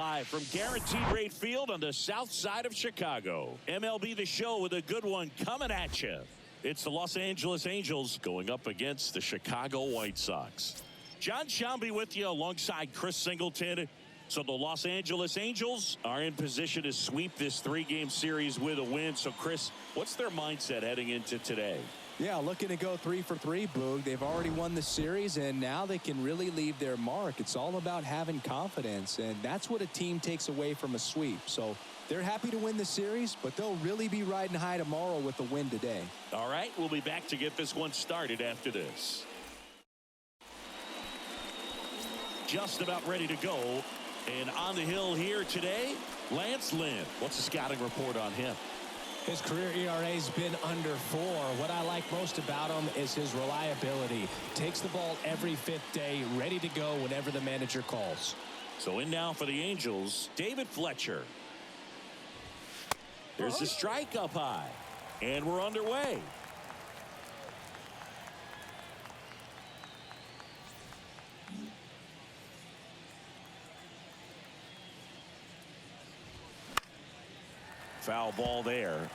Live from Guaranteed Rate Field on the south side of Chicago. MLB The Show with a good one coming at you. It's the Los Angeles Angels going up against the Chicago White Sox. John Shambi with you alongside Chris Singleton. So the Los Angeles Angels are in position to sweep this three-game series with a win. So, Chris, what's their mindset heading into today? Yeah, looking to go 3 for 3, Boog. They've already won the series, and now they can really leave their mark. It's all about having confidence, and that's what a team takes away from a sweep. So they're happy to win the series, but they'll really be riding high tomorrow with the win today. All right, we'll be back to get this one started after this. Just about ready to go. And on the hill here today, Lance Lynn. What's the scouting report on him? His career ERA's been under 4. What I like most about him is his reliability. Takes the ball every 5th day, ready to go whenever the manager calls. So in now for the Angels, David Fletcher. There's the strike up high. And we're underway. Foul ball there.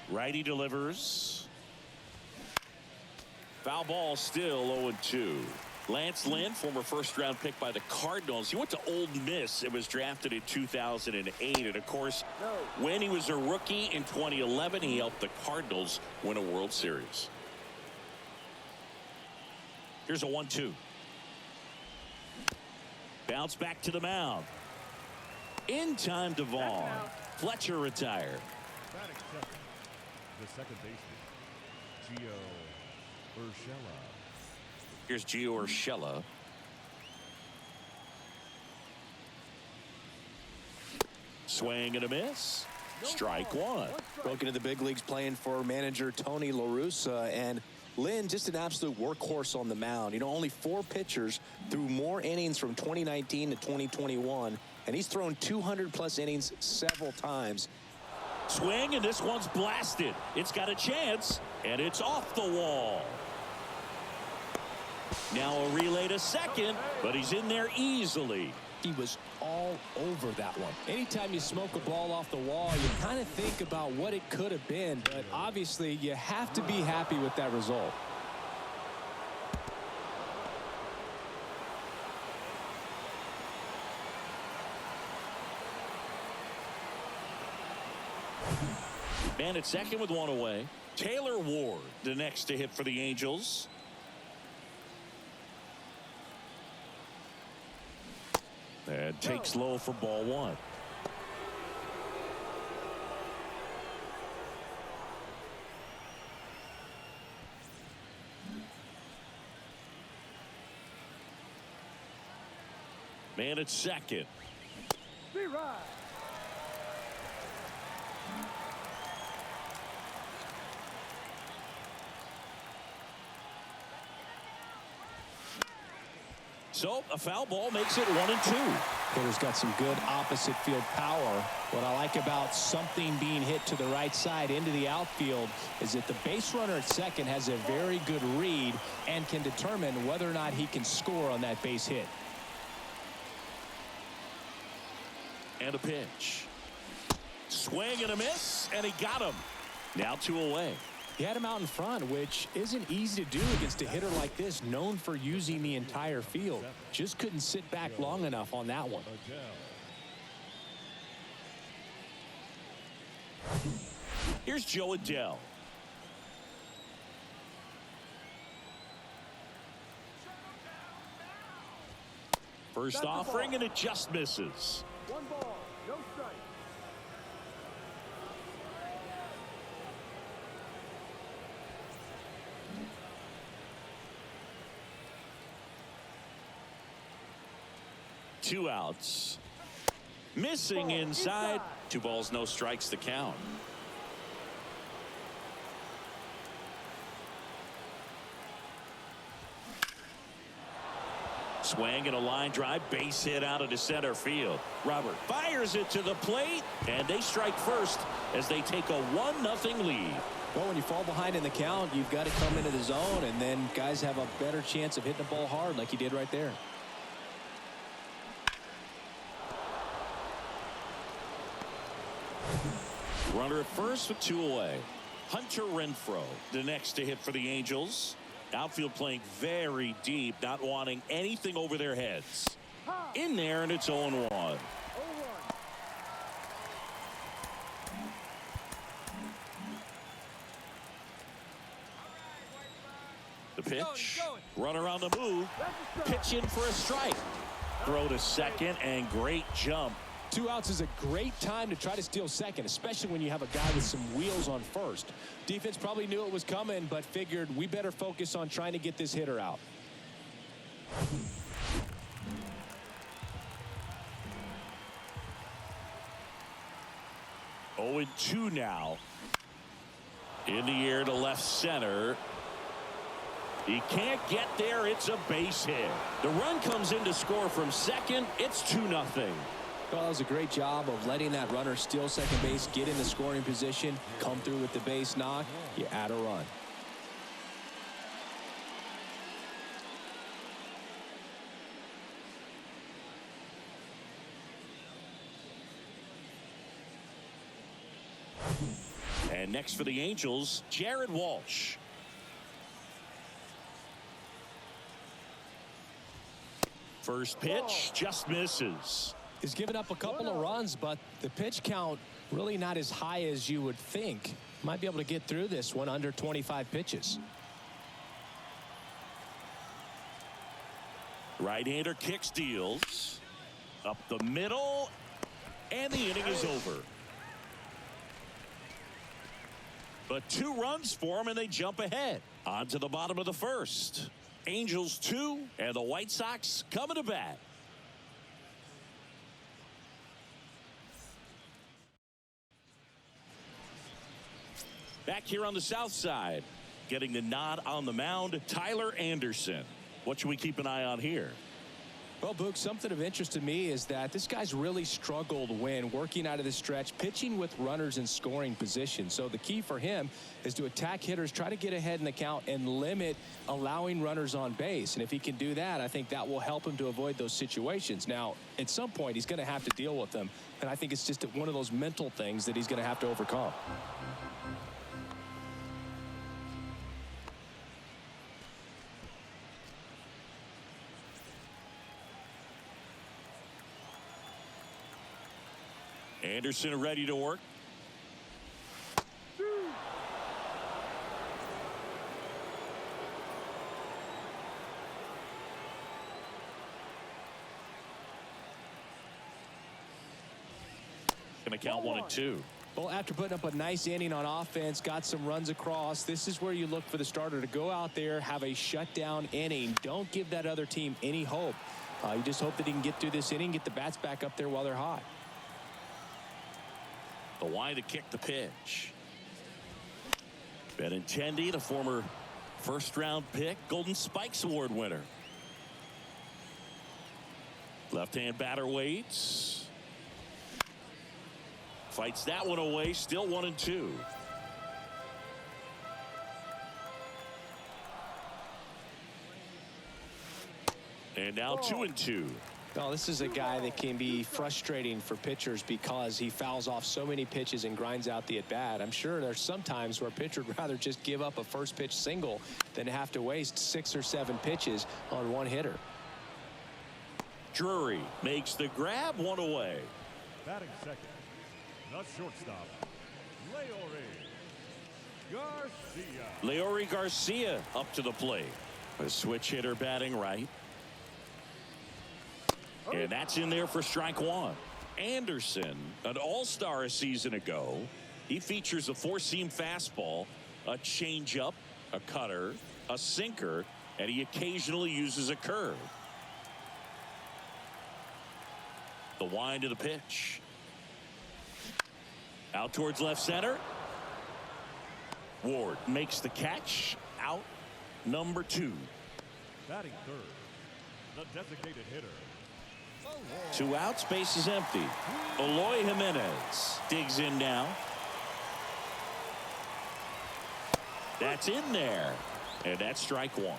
Righty delivers. Foul ball, still 0-2. Lance Lynn, former first-round pick by the Cardinals. He went to Ole Miss and was drafted in 2008. And, of course, when he was a rookie in 2011, he helped the Cardinals win a World Series. Here's a 1-2. Bounce back to the mound. In time to Vaughn. Fletcher retired. The second baseman, Gio Urshela. Here's Gio Urshela. Swing and a miss. Strike one. Broken to the big leagues playing for manager Tony La Russa, and Lynn, just an absolute workhorse on the mound. You know, only 4 pitchers threw more innings from 2019 to 2021, and he's thrown 200-plus innings several times. Swing, and this one's blasted. It's got a chance, and it's off the wall. Now a relay to second, but he's in there easily. He was all over that one. Anytime you smoke a ball off the wall, you kind of think about what it could have been, but obviously you have to be happy with that result. Man at second with one away. Taylor Ward, the next to hit for the Angels. And takes low for ball one. Man at second. Be right. So a foul ball makes it 1-2. Hitter's got some good opposite field power. What I like about something being hit to the right side into the outfield is that the base runner at second has a very good read and can determine whether or not he can score on that base hit. And a pitch. Swing and a miss, and he got him. Now 2 away. He had him out in front, which isn't easy to do against a hitter like this, known for using the entire field. Just couldn't sit back long enough on that one. Here's Joe Adell. First offering, and it just misses. 1 ball, no strike. Two outs. Missing inside. 2 balls, no strikes to count. Swing and a line drive, base hit out into center field. Robert fires it to the plate, and they strike first as they take a 1-0 lead. Well, when you fall behind in the count, you've got to come into the zone, and then guys have a better chance of hitting the ball hard like he did right there. Runner at first with 2 away. Hunter Renfroe, the next to hit for the Angels. Outfield playing very deep, not wanting anything over their heads. In there, and it's 0-1. The pitch. Runner on the move. Pitch in for a strike. Throw to second, and great jump. 2 outs is a great time to try to steal second, especially when you have a guy with some wheels on first. Defense probably knew it was coming, but figured we better focus on trying to get this hitter out. Oh, 2 now. In the air to left center. He can't get there. It's a base hit. The run comes in to score from second. It's 2-0. Well, that was a great job of letting that runner steal second base, get in the scoring position, come through with the base knock. You add a run. And next for the Angels, Jared Walsh. First pitch just misses. He's given up a couple of runs, but the pitch count really not as high as you would think. Might be able to get through this one under 25 pitches. Right-hander kicks, deals. Up the middle, and the inning is over. But 2 runs for him, and they jump ahead. On to the bottom of the first. Angels 2, and the White Sox coming to bat. Back here on the south side, getting the nod on the mound, Tyler Anderson. What should we keep an eye on here? Well, Boog, something of interest to me is that this guy's really struggled when working out of the stretch, pitching with runners in scoring position. So the key for him is to attack hitters, try to get ahead in the count, and limit allowing runners on base. And if he can do that, I think that will help him to avoid those situations. Now, at some point, he's going to have to deal with them. And I think it's just one of those mental things that he's going to have to overcome. Anderson ready to work. Going to count 1 and 2. Well, after putting up a nice inning on offense, got some runs across, this is where you look for the starter to go out there, have a shutdown inning. Don't give that other team any hope. You just hope that he can get through this inning, get the bats back up there while they're hot. The wind to kick the pitch. Benintendi, the former first-round pick, Golden Spikes Award winner. Left-hand batter waits. Fights that one away, still 1 and 2. And now 2 and 2. Well, this is a guy that can be frustrating for pitchers because he fouls off so many pitches and grinds out the at-bat. I'm sure there's some times where a pitcher would rather just give up a first pitch single than have to waste 6 or 7 pitches on one hitter. Drury makes the grab, 1 away. Batting second, the shortstop, Leori Garcia up to the plate. A switch hitter batting right. And that's in there for strike 1. Anderson, an all-star a season ago. He features a 4-seam fastball, a changeup, a cutter, a sinker, and he occasionally uses a curve. The wind of the pitch. Out towards left center. Ward makes the catch. Out number 2. Batting third, The designated hitter. 2 outs, base is empty. Eloy Jimenez digs in now. That's in there. And that's strike 1.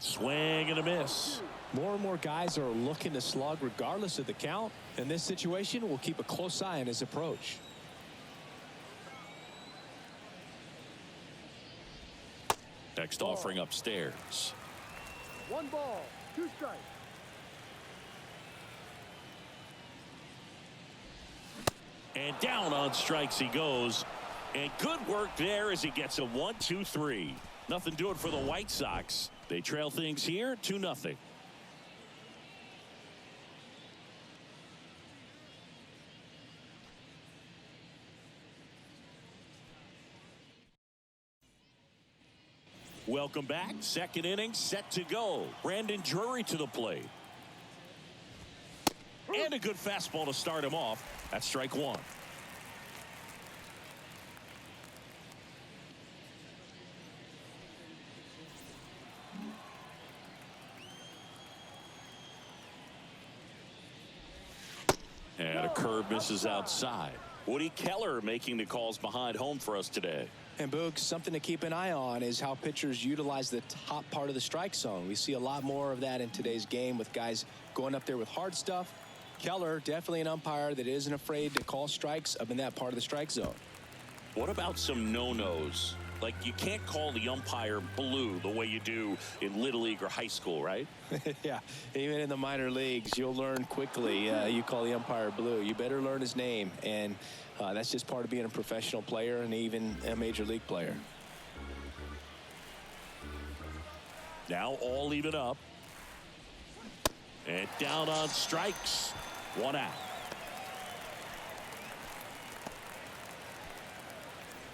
Swing and a miss. More and more guys are looking to slug regardless of the count. In this situation, we'll keep a close eye on his approach. Next offering upstairs. 1 ball, 2 strikes. And down on strikes he goes. And good work there as he gets a 1-2-3. Nothing doing for the White Sox. They trail things here 2-0. Welcome back. Second inning set to go. Brandon Drury to the plate. And a good fastball to start him off. That's strike 1. And a curve misses outside. Woody Keller making the calls behind home for us today. And Boog, something to keep an eye on is how pitchers utilize the top part of the strike zone. We see a lot more of that in today's game with guys going up there with hard stuff. Keller, definitely an umpire that isn't afraid to call strikes up in that part of the strike zone. What about some no-nos? Like, you can't call the umpire blue the way you do in Little League or high school, right? Yeah, even in the minor leagues, you'll learn quickly. You call the umpire blue. You better learn his name. And that's just part of being a professional player and even a major league player. Now all even up. And down on strikes. 1 out.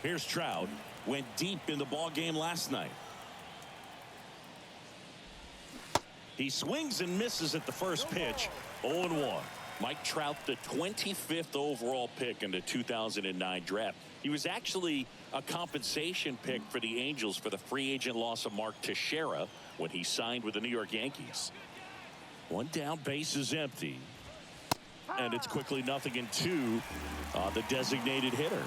Here's Trout. Went deep in the ball game last night. He swings and misses at the first pitch. 0-1. Mike Trout, the 25th overall pick in the 2009 draft. He was actually a compensation pick for the Angels for the free agent loss of Mark Teixeira when he signed with the New York Yankees. 1 down, base is empty. And it's quickly 0-2 on the designated hitter.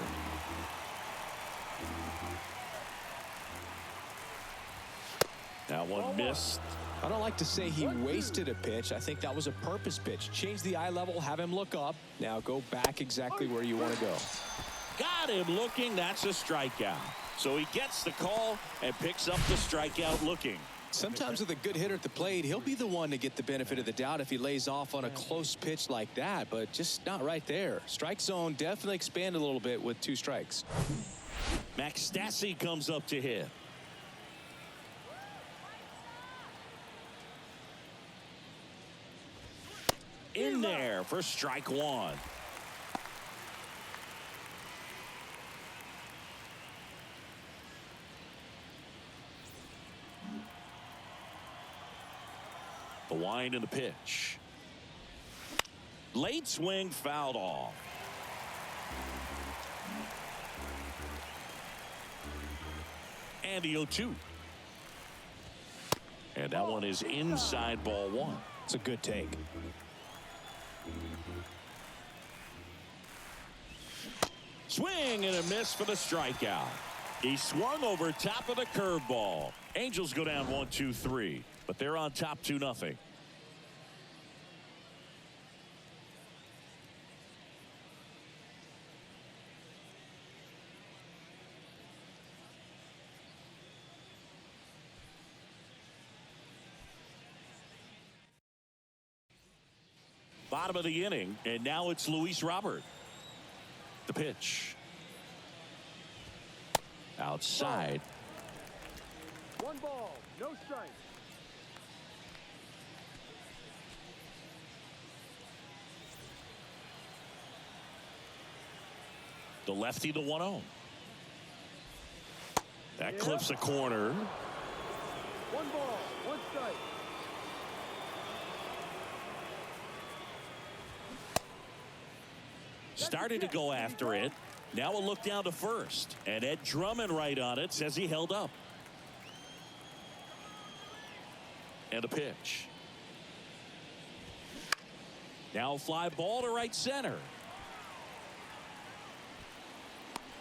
That one missed. I don't like to say he wasted a pitch. I think that was a purpose pitch. Change the eye level, have him look up. Now go back exactly where you want to go. Got him looking. That's a strikeout. So he gets the call and picks up the strikeout looking. Sometimes with a good hitter at the plate, he'll be the one to get the benefit of the doubt if he lays off on a close pitch like that, but just not right there. Strike zone definitely expanded a little bit with 2 strikes. Max Stassi comes up to hit. In there for strike 1. The wind and the pitch. Late swing fouled off. And the 0-2. And that one is inside ball 1. It's a good take. Swing and a miss for the strikeout. He swung over top of the curveball. Angels go down 1-2-3, but they're on top 2-0. Bottom of the inning, and now it's Luis Robert. The pitch. Outside. 1 ball, no strike. The lefty, the 1-0. That clips a corner. 1 ball, 1 strike. Started to go after it. Now a look down to first. And Ed Drummond right on it says he held up. And a pitch. Now a fly ball to right center.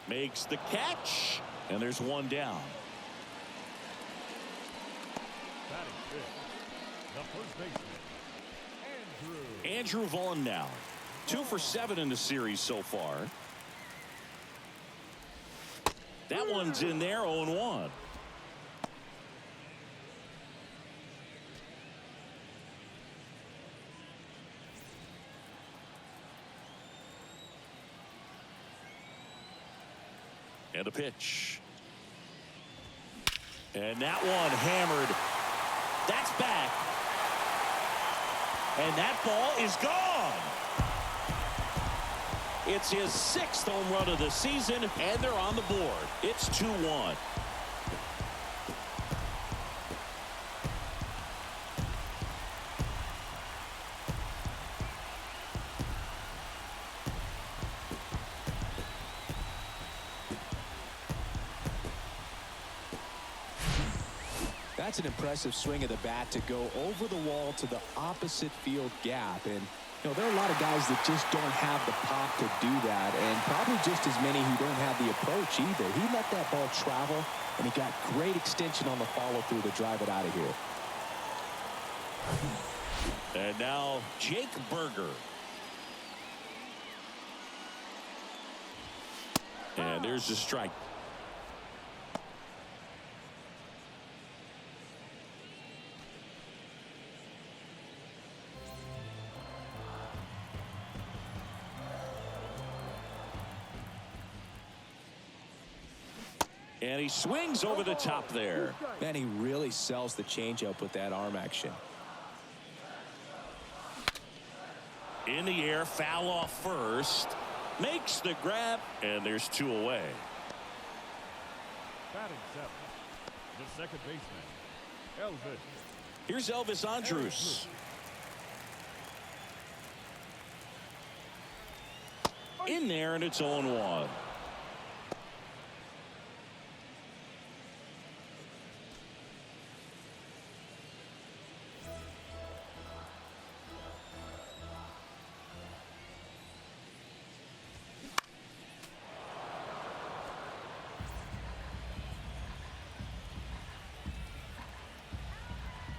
Makes the catch. And there's one down. Batting fifth, the first baseman, Andrew Vaughn now. 2 for 7 in the series so far. That one's in there, 0-1. And a pitch. And that one hammered. That's back. And that ball is gone. It's his 6th home run of the season, and they're on the board. It's 2-1. That's an impressive swing of the bat to go over the wall to the opposite field gap. And you know, there are a lot of guys that just don't have the pop to do that, and probably just as many who don't have the approach either. He let that ball travel, and he got great extension on the follow-through to drive it out of here. And now Jake Berger. And there's the strike. And he swings over the top there. Man, he really sells the changeup with that arm action. In the air, foul off first. Makes the grab, and there's 2 away. batting 7th, the second baseman, Elvis. Here's Elvis Andrus. In there, and it's 0-1.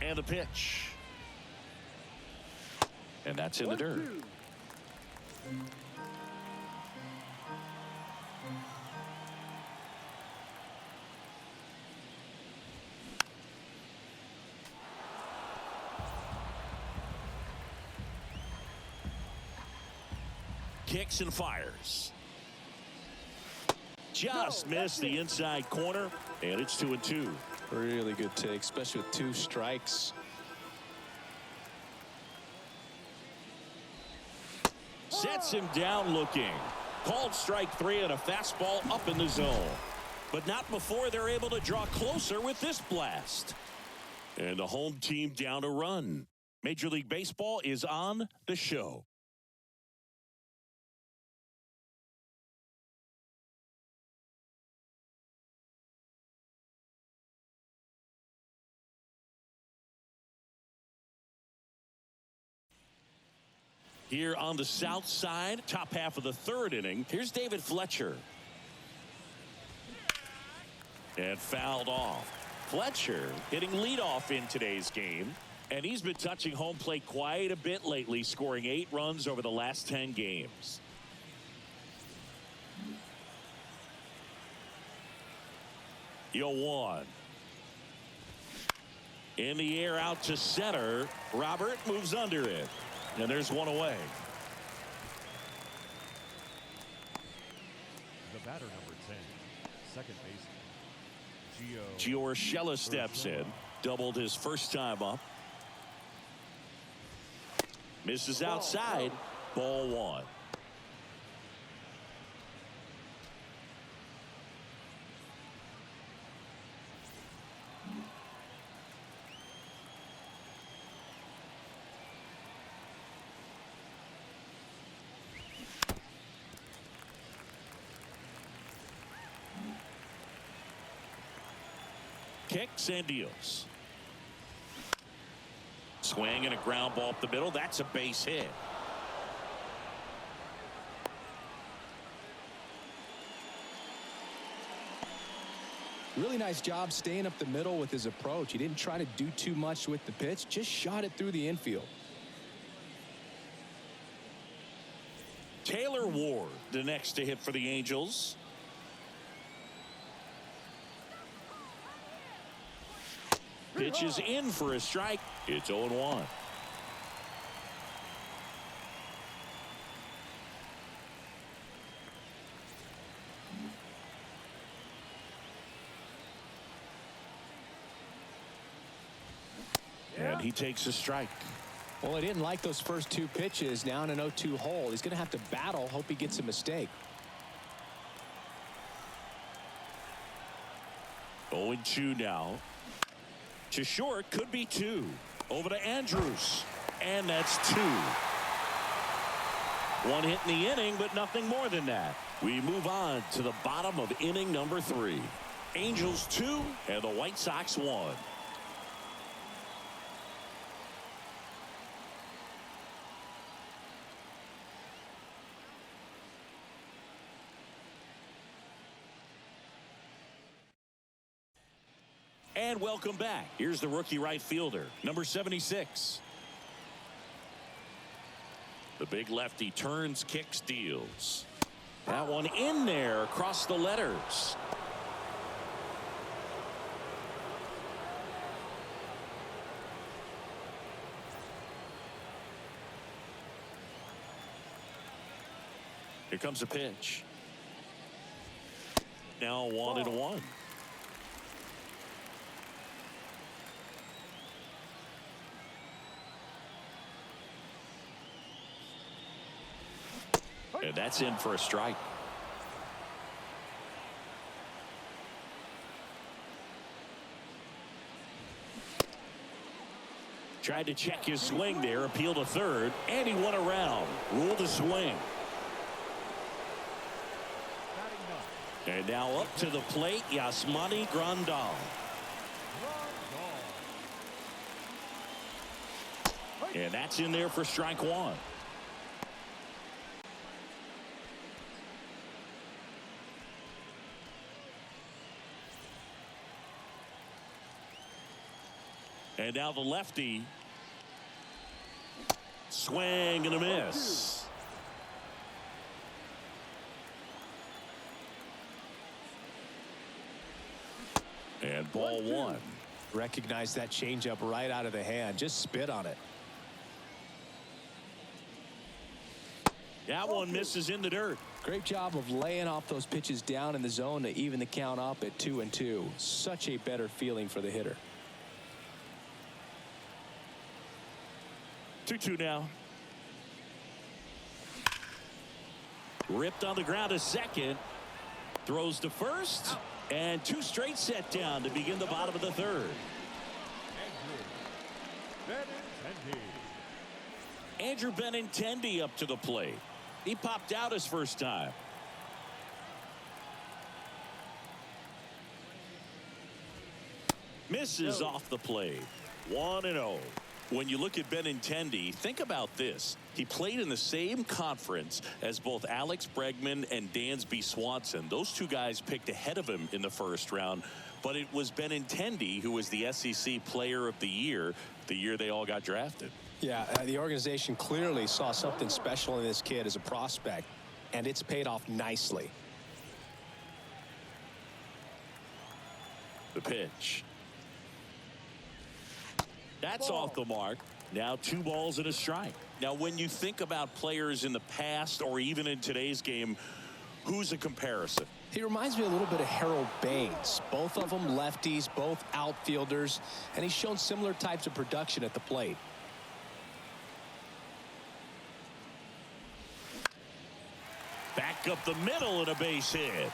And a pitch. And that's in the dirt. 1-2. Kicks and fires. Just missed the inside corner, and it's 2-2. Really good take, especially with 2 strikes. Sets him down looking. Called strike 3 and a fastball up in the zone. But not before they're able to draw closer with this blast. And the home team down a run. Major League Baseball is on the show. Here on the south side, top half of the 3rd inning, here's David Fletcher. And fouled off. Fletcher hitting leadoff in today's game, and he's been touching home plate quite a bit lately, scoring 8 runs over the last 10 games. Yo, 1. In the air out to center. Robert moves under it. And there's 1 away. The batter number 10, second baseman, Gio Urshela steps in. Doubled his first time up. Misses outside. Ball 1. Kicks and deals. Swing and a ground ball up the middle. That's a base hit. Really nice job staying up the middle with his approach. He didn't try to do too much with the pitch, just shot it through the infield. Taylor Ward, the next to hit for the Angels. Pitch is in for a strike. It's 0-1. And he takes a strike. Well, he didn't like those first two pitches. Now in an 0-2 hole, he's going to have to battle. Hope he gets a mistake. 0-2 now. To short, could be 2. Over to Andrews. And that's 2. One hit in the inning, but nothing more than that. We move on to the bottom of inning number 3. Angels 2 and the White Sox 1. And welcome back. Here's the rookie right fielder, number 76. The big lefty turns, kicks, deals. That one in there across the letters. Here comes a pitch. Now 1-1. And that's in for a strike. Tried to check his swing there, appeal to third, and he went around. Ruled a swing. And now up to the plate, Yasmani Grandal. And that's in there for strike 1. And now the lefty. Swing and a miss. And ball 1. Recognize that changeup right out of the hand. Just spit on it. That one misses in the dirt. Great job of laying off those pitches down in the zone to even the count up at 2-2. Such a better feeling for the hitter. 2-2 now. Ripped on the ground to second. Throws to first. And 2 straight set down to begin the bottom of the 3rd. Andrew Benintendi up to the plate. He popped out his first time. Misses off the plate. 1-0. When you look at Benintendi, think about this. He played in the same conference as both Alex Bregman and Dansby Swanson. Those 2 guys picked ahead of him in the first round, but it was Benintendi who was the SEC Player of the Year the year they all got drafted. Yeah, the organization clearly saw something special in this kid as a prospect, and it's paid off nicely. The pitch. That's off the mark. Now 2 balls and a strike. Now, when you think about players in the past or even in today's game, who's a comparison? He reminds me a little bit of Harold Baines. Both of them lefties, both outfielders, and he's shown similar types of production at the plate. Back up the middle and a base hit.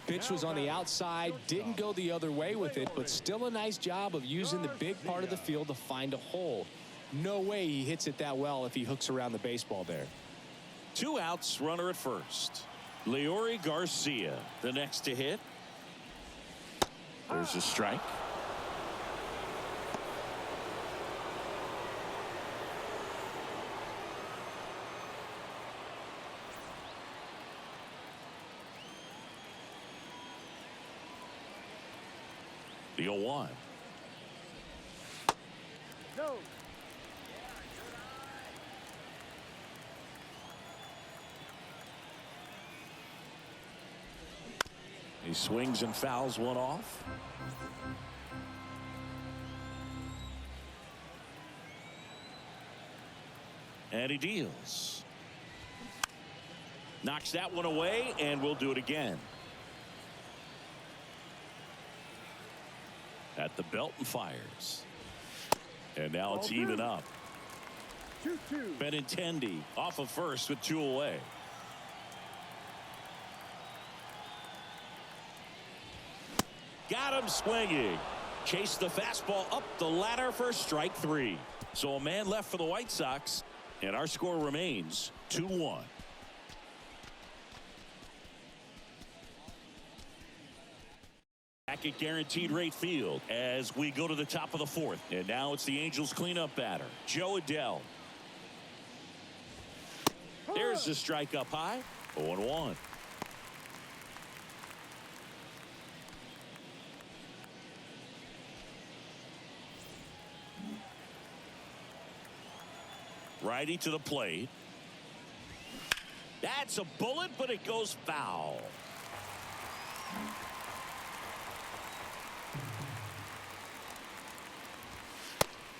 Pitch was on the outside, didn't go the other way with it, but still a nice job of using the big part of the field to find a hole. No way he hits it that well if he hooks around the baseball there. 2 outs, runner at first. Leori Garcia, the next to hit. There's a strike. The 0-1. No. He swings and fouls one off. And he deals. Knocks that one away, and we'll do it again. At the belt and fires. And now it's even up. 2-2. Benintendi off of first with 2 away. Got him swinging. Chased the fastball up the ladder for strike 3. So a man left for the White Sox, and our score remains 2-1. Back at Guaranteed Rate Field as we go to the top of the 4th. And now it's the Angels cleanup batter, Joe Adell. There's the strike up high. 0-1. Righty to the plate. That's a bullet, but it goes foul.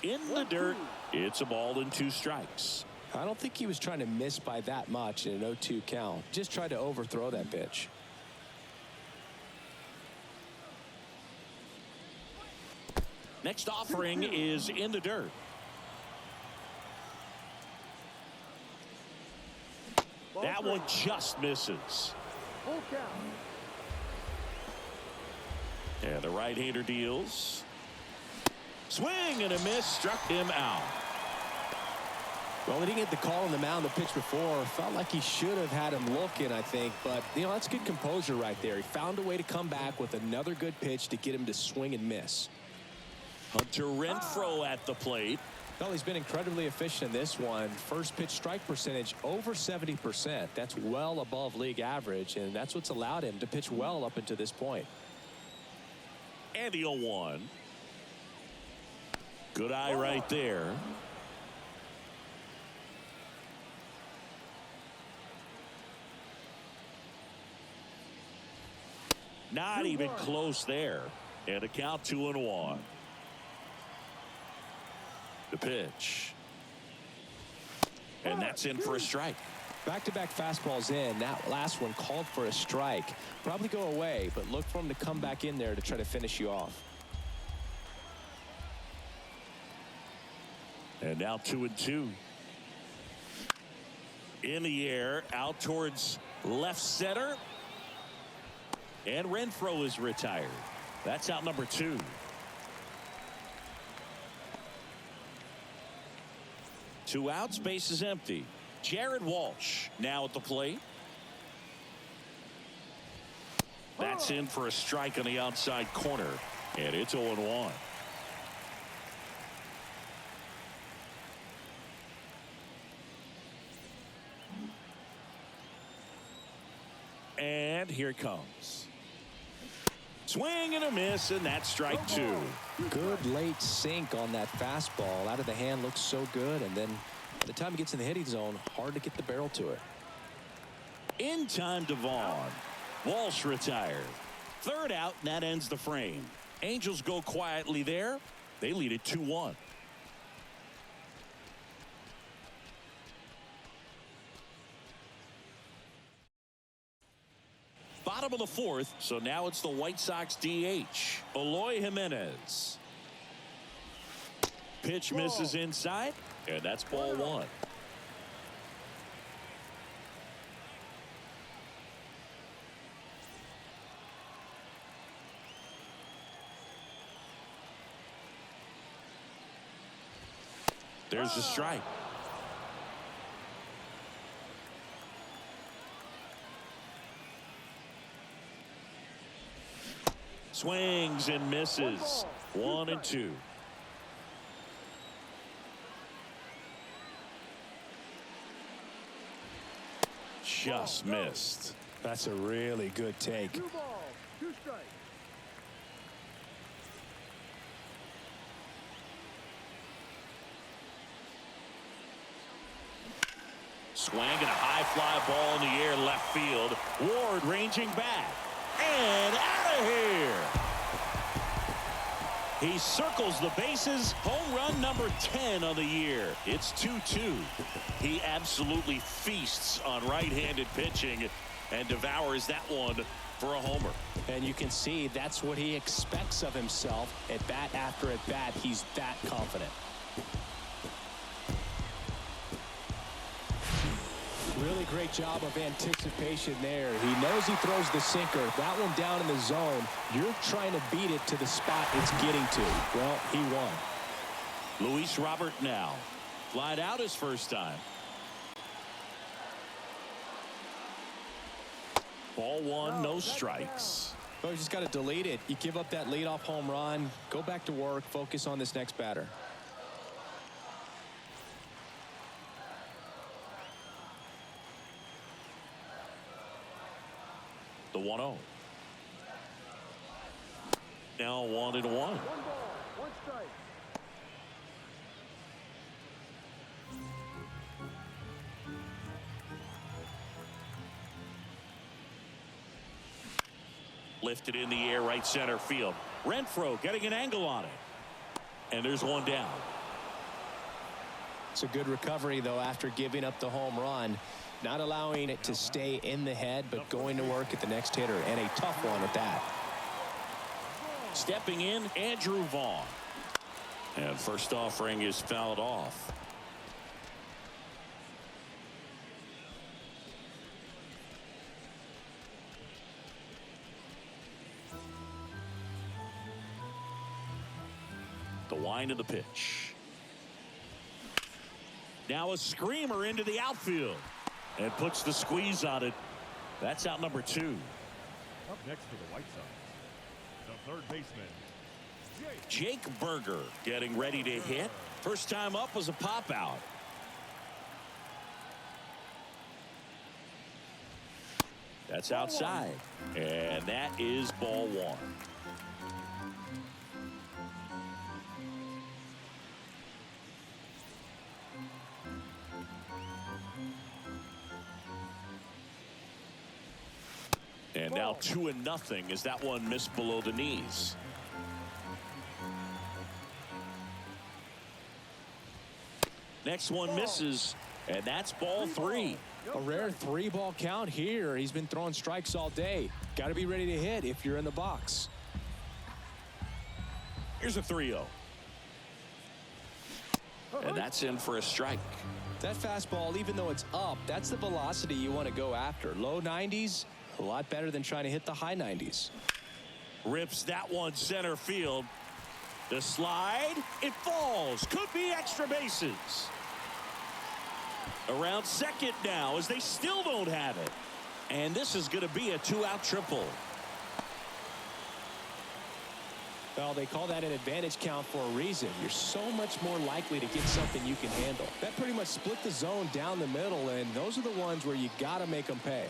In the dirt. It's a ball and 2 strikes. I don't think he was trying to miss by that much in an 0-2 count. Just tried to overthrow that pitch. Next offering is in the dirt. That one just misses. Full count. And the right-hander deals. Swing and a miss, struck him out. Well, he didn't get the call on the mound the pitch before. Felt like he should have had him looking, I think. But, you know, that's good composure right there. He found a way to come back with another good pitch to get him to swing and miss. Hunter Renfroe at the plate. Well, he's been incredibly efficient in this one. First pitch strike percentage over 70%. That's well above league average, and that's what's allowed him to pitch well up until this point. And the 0-1. Good eye right there. Not even close there. And a count 2-1. The pitch. And that's in for a strike. Back-to-back fastballs in. That last one called for a strike. Probably go away, but look for him to come back in there to try to finish you off. And now 2-2. In the air, out towards left center. And Renfroe is retired. That's out number 2. Two outs, base is empty. Jared Walsh now at the plate. That's in for a strike on the outside corner. And it's 0-1. And here it comes. Swing and a miss, and that's strike 2. Good late sink on that fastball. Out of the hand, looks so good, and then by the time he gets in the hitting zone, hard to get the barrel to it. In time to Vaughn. Walsh retired. Third out, and that ends the frame. Angels go quietly there. They lead it 2-1. Bottom of the 4th, so now it's the White Sox DH, Eloy Jimenez. Pitch misses inside, and that's ball 1. There's the strike. Swings and misses. 1-2. Just missed. That's a really good take. 2 balls, 2 strikes. Swing and a high fly ball in the air left field. Ward ranging back. And out of here. He circles the bases. Home run number 10 on the year. It's 2-2. He absolutely feasts on right-handed pitching and devours that one for a homer. And you can see that's what he expects of himself. At bat after at bat, he's that confident. Really great job of anticipation there. He knows he throws the sinker. That one down in the zone. You're trying to beat it to the spot it's getting to. Well, he won. Luis Robert now. Flied out his first time. Ball 1, no strikes. Well, you just got to delete it. You give up that leadoff home run. Go back to work. Focus on this next batter. The 1-0. Now 1-1. 1 ball, 1 strike. Lifted in the air, right center field. Renfroe getting an angle on it. And there's one down. It's a good recovery, though, after giving up the home run. Not allowing it to stay in the head, but going to work at the next hitter, and a tough one at that. Stepping in, Andrew Vaughn. And first offering is fouled off. The wind of the pitch. Now a screamer into the outfield. And puts the squeeze on it. That's out number 2. Up next for the White Sox, the third baseman, Jake Berger getting ready to hit. First time up was a pop out. That's outside. And that is ball 1. And now 2-0 as that one missed below the knees. Next one misses, and that's ball 3. A rare 3-ball count here. He's been throwing strikes all day. Got to be ready to hit if you're in the box. Here's a 3-0. And that's in for a strike. That fastball, even though it's up, that's the velocity you want to go after. Low 90s. A lot better than trying to hit the high 90s. Rips that one center field. The slide, it falls. Could be extra bases. Around second now as they still don't have it. And this is going to be a 2-out triple. Well, they call that an advantage count for a reason. You're so much more likely to get something you can handle. That pretty much split the zone down the middle, and those are the ones where you got to make them pay.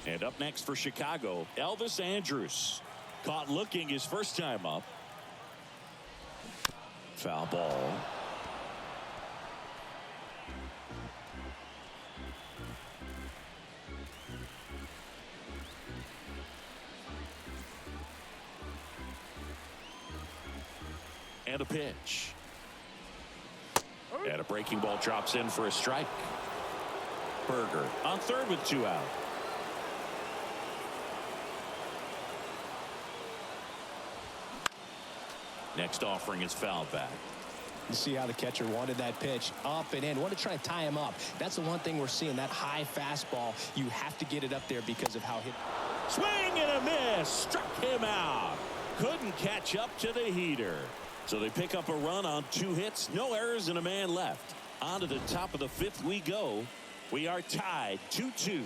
And up next for Chicago, Elvis Andrus. Caught looking his first time up. Foul ball. And a pitch. And a breaking ball drops in for a strike. Berger on third with 2 out. Next offering is fouled back. You see how the catcher wanted that pitch up and in. Want to try to tie him up. That's the one thing we're seeing, that high fastball. You have to get it up there because of how hit. Swing and a miss. Struck him out. Couldn't catch up to the heater. So they pick up a run on 2 hits, no errors, and a man left. On to the top of the 5th we go. We are tied 2-2.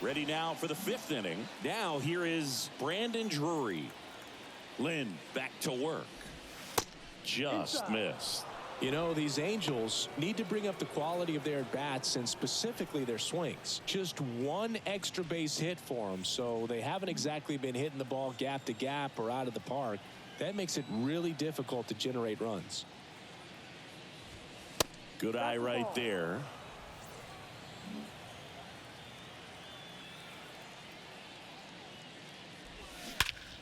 Ready now for the 5th inning. Now here is Brandon Drury. Lynn back to work. Just missed. You know, these Angels need to bring up the quality of their at-bats and specifically their swings. Just one extra base hit for them, so they haven't exactly been hitting the ball gap to gap or out of the park. That makes it really difficult to generate runs. Good eye right there.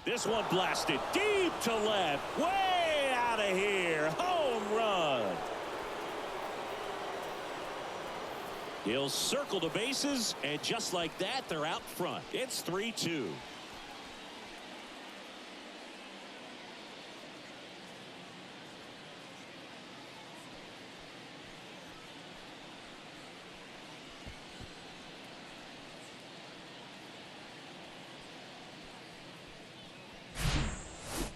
This one blasted deep to left, way out of here. Home run. He'll circle the bases, and just like that, they're out front. It's 3-2.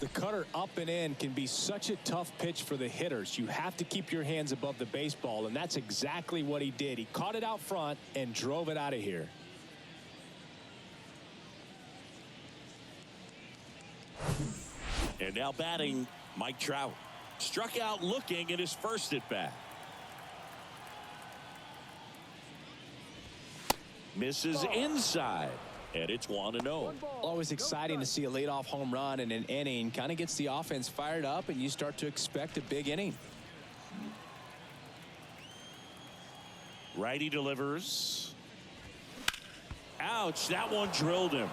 The cutter up and in can be such a tough pitch for the hitters. You have to keep your hands above the baseball, and that's exactly what he did. He caught it out front and drove it out of here. And now batting, Mike Trout. Struck out looking at his first at bat. Misses inside. And it's 1-0. Always exciting to see a leadoff home run in an inning. Kind of gets the offense fired up, and you start to expect a big inning. Righty delivers. Ouch, that one drilled him.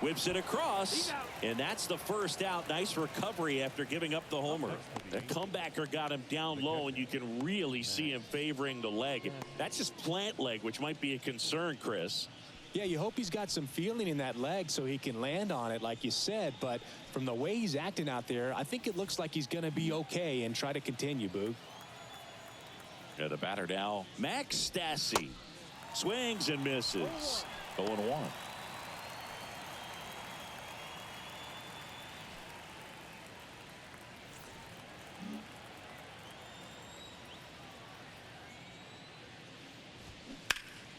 Whips it across, and that's the first out. Nice recovery after giving up the homer. The comebacker got him down low, and you can really see him favoring the leg. That's just plant leg, which might be a concern, Chris. Yeah, you hope he's got some feeling in that leg so he can land on it, like you said. But from the way he's acting out there, I think it looks like he's going to be okay and try to continue, Boog. Yeah, the batter now, Max Stassi. Swings and misses. 0-1.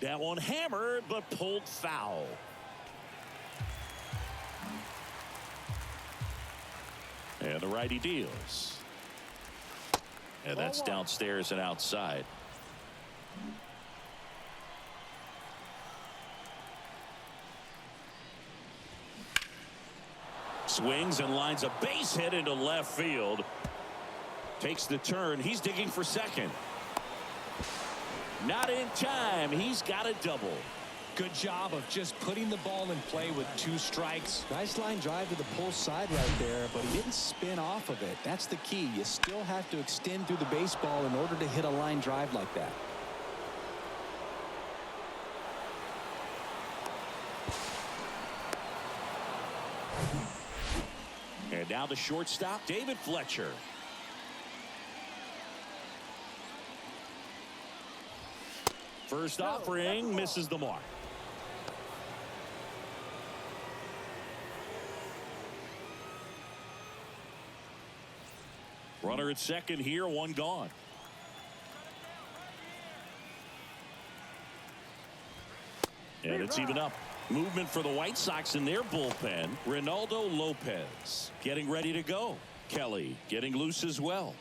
That one hammered, but pulled foul. And the righty deals. And that's downstairs and outside. Swings and lines a base hit into left field. Takes the turn. He's digging for second. Not in time. He's got a double. Good job of just putting the ball in play with 2 strikes. Nice line drive to the pull side right there, but he didn't spin off of it. That's the key. You still have to extend through the baseball in order to hit a line drive like that. And now the shortstop, David Fletcher. First offering misses the mark. Runner at second here, 1 gone. And it's even up. Movement for the White Sox in their bullpen. Ronaldo Lopez getting ready to go. Kelly getting loose as well.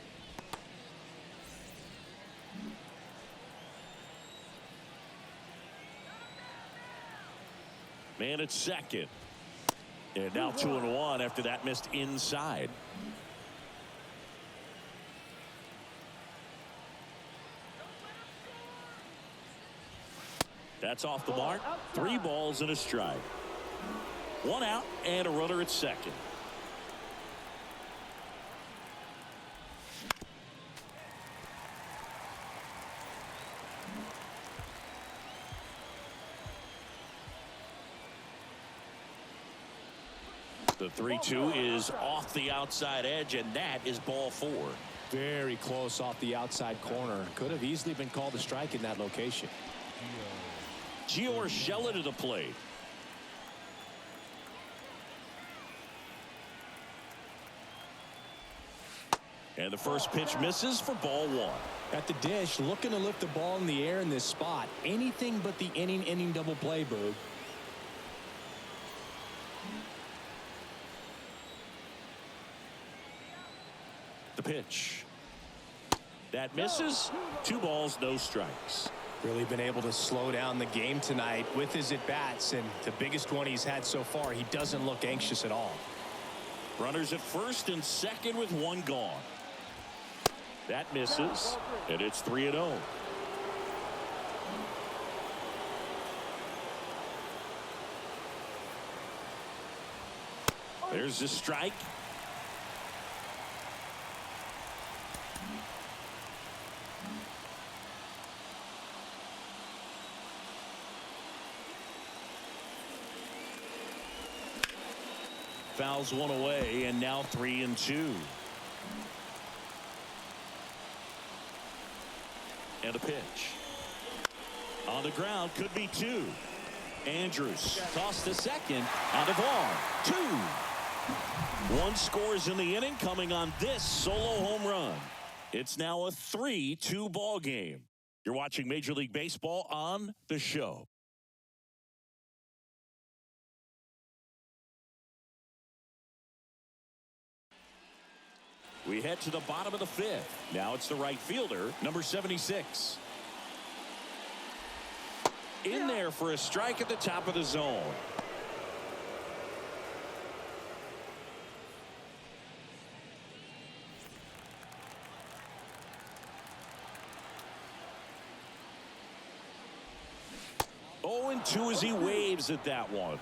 Man at second. And now 2-1 after that missed inside. That's off the mark. 3 balls and a strike. 1 out and a runner at second. The 3-2 is off the outside edge, and that is ball 4. Very close off the outside corner. Could have easily been called a strike in that location. Gio Urshela to the plate. And the first pitch misses for ball 1. At the dish, looking to lift the ball in the air in this spot. Anything but the inning double play, Boog. The pitch. That misses. 2 balls, no strikes. Really been able to slow down the game tonight with his at-bats, and the biggest one he's had so far, he doesn't look anxious at all. Runners at first and second with 1 gone. That misses, and it's 3-0. There's the strike. Fouls 1 away, and now 3-2. And a pitch. On the ground, could be 2. Andrews tossed to second. On the ball. 2. 1 scores in the inning, coming on this solo home run. It's now a 3-2 ball game. You're watching Major League Baseball on The Show. We head to the bottom of the 5th. Now it's the right fielder, number 76. In there for a strike at the top of the zone. Oh, and 2 as he waves at that one.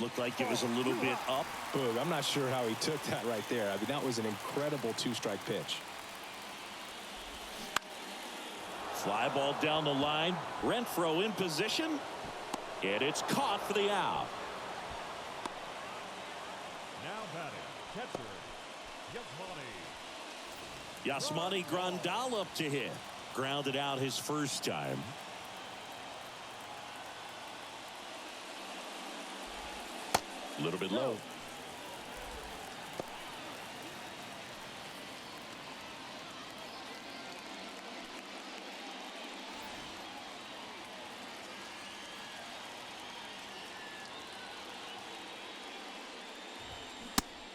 Looked like it was a little bit up. Boog, I'm not sure how he took that right there. I mean, that was an incredible 2-strike pitch. Fly ball down the line. Renfroe in position. And it's caught for the out. Now batting, catcher, Yasmani Grandal up to hit. Grounded out his first time. A little bit low.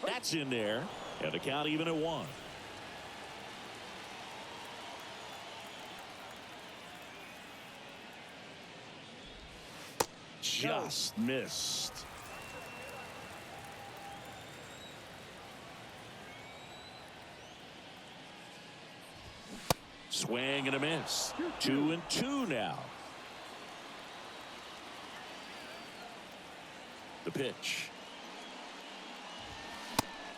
That's in there. And the count even at 1. Just missed. Swing and a miss. 2-2 now. The pitch.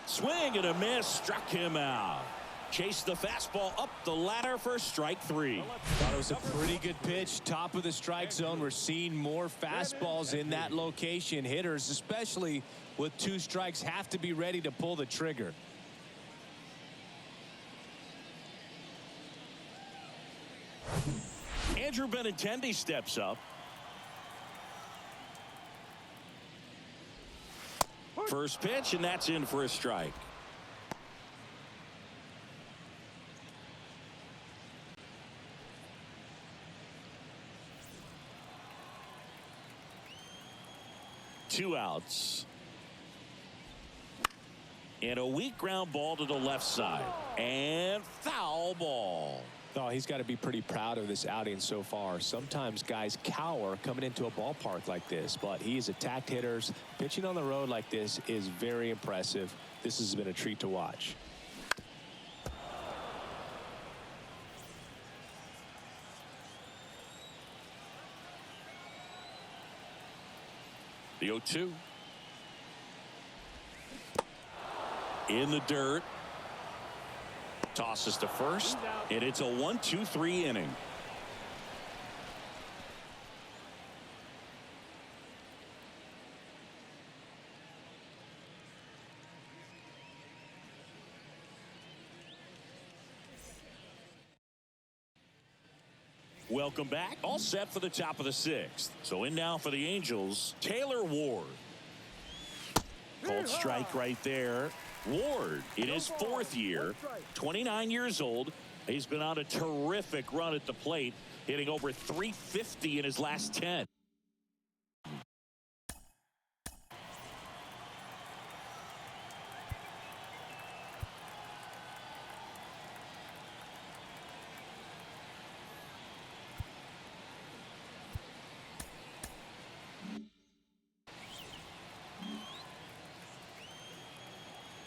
Swing and a miss. Struck him out. Chased the fastball up the ladder for strike 3. Thought it was a pretty good pitch. Top of the strike zone. We're seeing more fastballs in that location. Hitters, especially with 2 strikes, have to be ready to pull the trigger. Andrew Benintendi steps up. First pitch, and that's in for a strike. Two outs. And a weak ground ball to the left side. And foul ball. Oh, he's got to be pretty proud of this outing so far. Sometimes guys cower coming into a ballpark like this, but he's attacked hitters. Pitching on the road like this is very impressive. This has been a treat to watch. The 0-2. In the dirt. Tosses to first, and it's a 1-2-3 inning. Welcome back. All set for the top of the 6th. So in now for the Angels, Taylor Ward. Called strike right there. Ward in his 4th year, 29 years old. He's been on a terrific run at the plate, hitting over .350 in his last 10.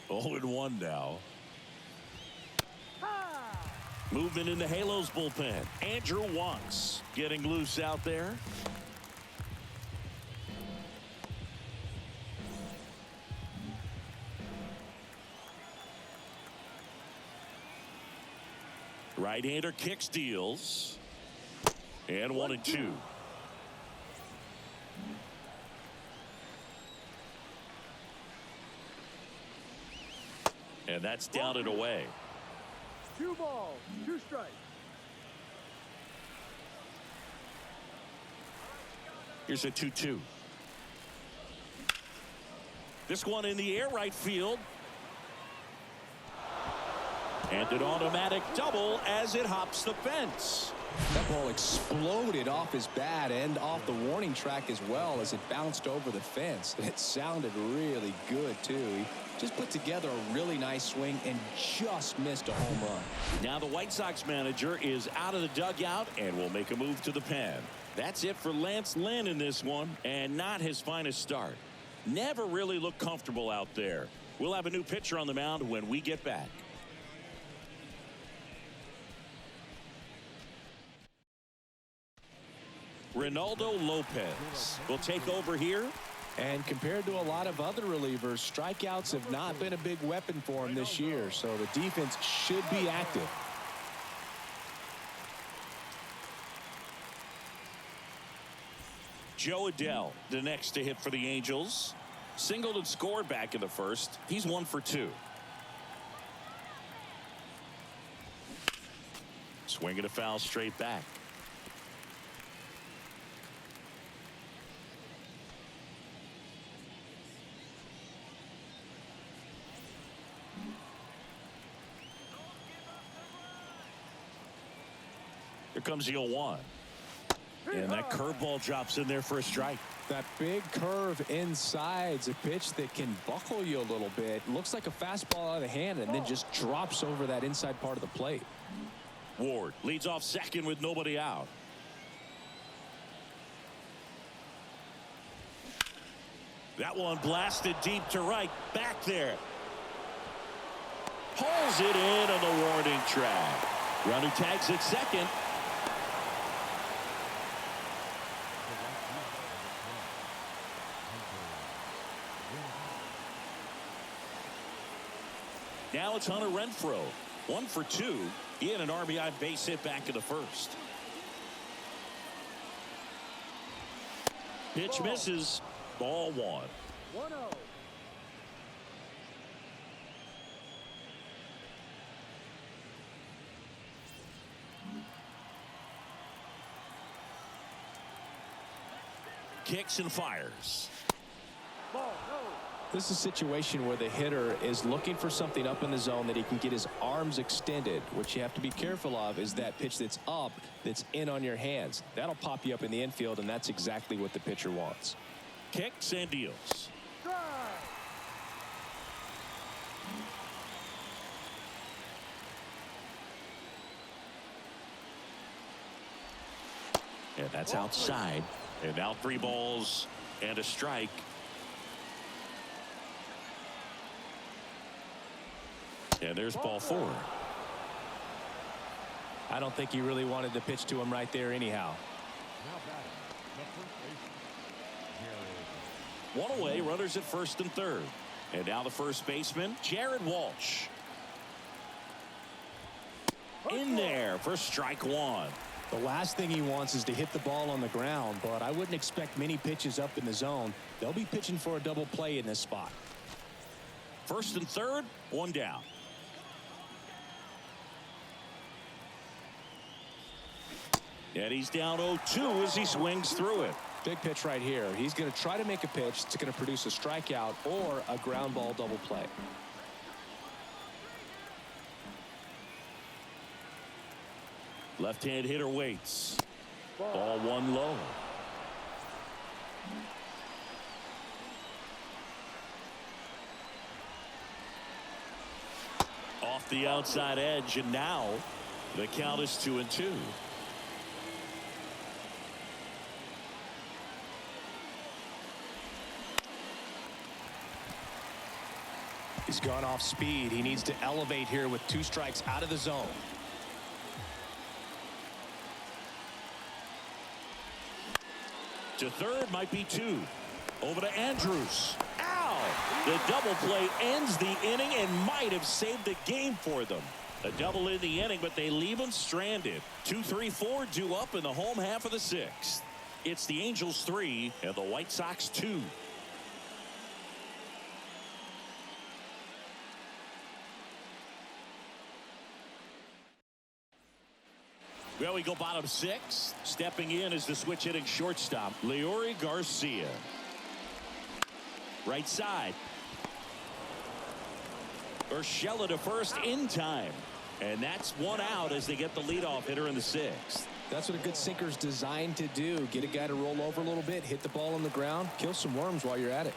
Oh, and 1 now. Movement in the Halos bullpen. Andrew Wants getting loose out there. Right-hander kicks, deals. And 1-2. And that's down and away. 2 balls, 2 strikes. Here's a 2-2. This one in the air, right field. And an automatic double as it hops the fence. That ball exploded off his bat and off the warning track as well as it bounced over the fence. It sounded really good, too. He just put together a really nice swing and just missed a home run. Now the White Sox manager is out of the dugout and will make a move to the pen. That's it for Lance Lynn in this one, and not his finest start. Never really looked comfortable out there. We'll have a new pitcher on the mound when we get back. Ronaldo Lopez will take over here. And compared to a lot of other relievers, strikeouts have not been a big weapon for him this year, so the defense should be active. Joe Adell, the next to hit for the Angels. Singled and scored back in the 1st. He's 1 for 2. Swinging a foul straight back. Here comes the 0-1. And that curveball drops in there for a strike. That big curve inside's a pitch that can buckle you a little bit. Looks like a fastball out of the hand and then just drops over that inside part of the plate. Ward leads off second with nobody out. That one blasted deep to right. Back there. Pulls it in on the warning track. Runner tags at second. Now it's Hunter Renfroe. 1 for 2. He had an RBI base hit back in the 1st. Pitch misses. Ball 1. 1-0. Kicks and fires. Ball, no. This is a situation where the hitter is looking for something up in the zone that he can get his arms extended. What you have to be careful of is that pitch that's up, that's in on your hands. That'll pop you up in the infield, and that's exactly what the pitcher wants. Kicks and deals. Drive. And that's outside. And now 3 balls and a strike. And there's ball 4. I don't think he really wanted to pitch to him right there anyhow. Now batting, the first baseman, Jared. 1 away, runners at 1st and 3rd. And now the first baseman, Jared Walsh. In there for strike 1. The last thing he wants is to hit the ball on the ground, but I wouldn't expect many pitches up in the zone. They'll be pitching for a double play in this spot. 1st and 3rd, 1 down. And he's down 0-2 as he swings through it. Big pitch right here. He's going to try to make a pitch that's going to produce a strikeout or a ground ball double play. Left-hand hitter waits. Ball one low. Off the outside edge, and now the count is 2-2. He's gone off speed. He needs to elevate here with 2 strikes out of the zone. To third, might be 2. Over to Andrews. Ow! The double play ends the inning and might have saved the game for them. A double in the inning, but they leave him stranded. 2-3-4 due up in the home half of the 6th. It's the Angels 3 and the White Sox 2. Well, we go bottom 6. Stepping in is the switch hitting shortstop, Leury Garcia. Right side. Urshela to first in time. And that's 1 out as they get the leadoff hitter in the 6th. That's what a good sinker's designed to do. Get a guy to roll over a little bit, hit the ball on the ground, kill some worms while you're at it.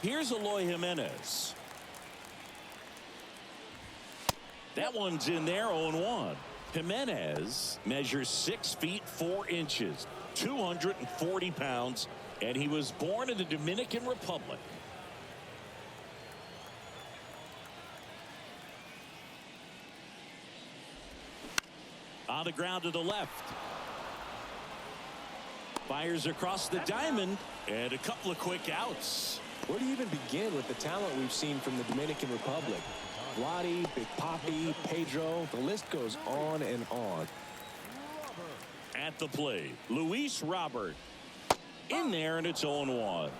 Here's Eloy Jimenez. That one's in there, 0-1. Jimenez measures 6 feet 4 inches, 240 pounds, and he was born in the Dominican Republic. On the ground to the left. Fires across the diamond, and a couple of quick outs. Where do you even begin with the talent we've seen from the Dominican Republic? Vladdy, Big Papi, Pedro, the list goes on and on. At the plate, Luis Robert. In there, and it's 0-1.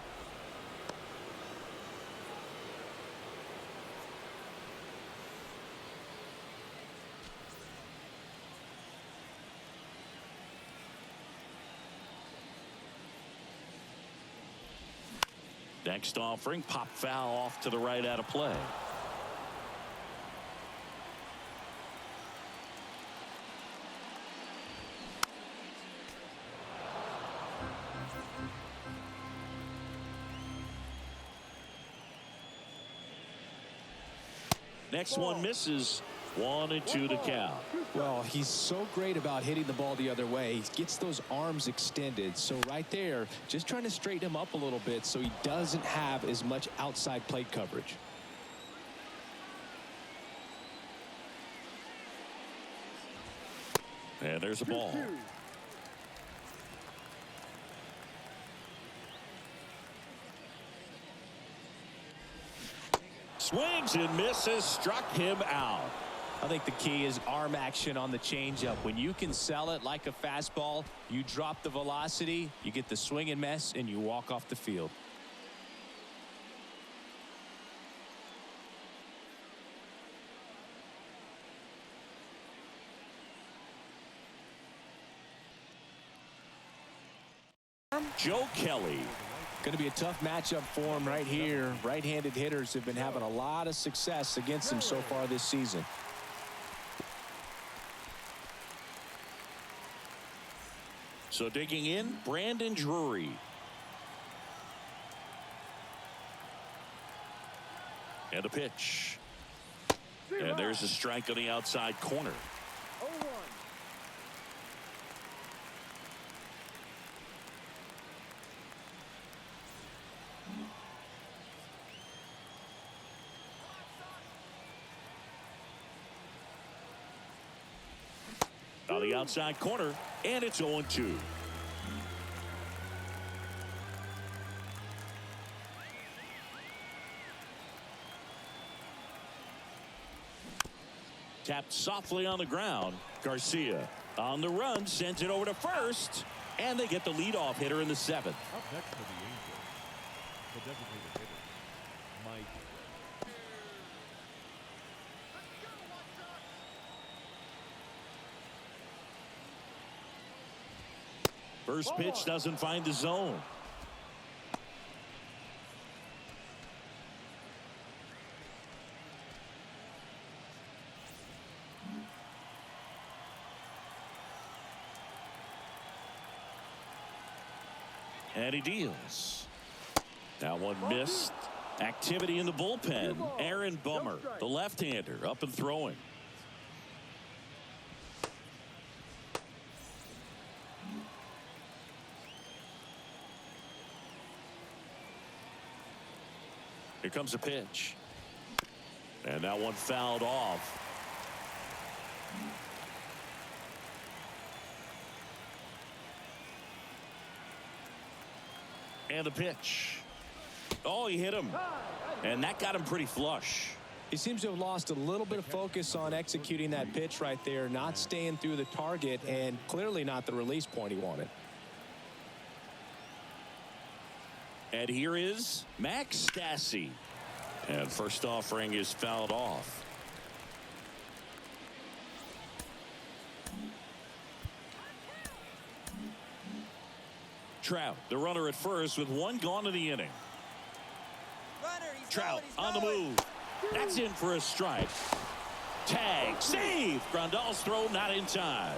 Next offering, pop foul off to the right out of play. Next one misses. 1-2 to count. Well, he's so great about hitting the ball the other way. He gets those arms extended. So right there, just trying to straighten him up a little bit so he doesn't have as much outside plate coverage. And there's a ball. Swings and misses, struck him out. I think the key is arm action on the changeup. When you can sell it like a fastball, you drop the velocity, you get the swing and miss, and you walk off the field. Joe Kelly. Going to be a tough matchup for him right here. Right-handed hitters have been having a lot of success against him so far this season. So digging in, Brandon Drury. And a pitch. And there's a strike on the outside corner. 0-1. On the outside corner, and it's 0-2. Tapped softly on the ground. Garcia on the run, sends it over to first, and they get the leadoff hitter in the 7th. Up next for the Angels, the designated hitter, Mike. First pitch doesn't find the zone. And he deals. That one missed. Activity in the bullpen. Aaron Bummer, the left-hander, up and throwing. Here comes a pitch. And that one fouled off. And the pitch. Oh, he hit him. And that got him pretty flush. He seems to have lost a little bit of focus on executing that pitch right there, not staying through the target, and clearly not the release point he wanted. And here is Max Stassi. And first offering is fouled off. Trout, the runner at first with one gone in the inning. Trout on the move. That's in for a strike. Tag, save. Grandal's throw not in time.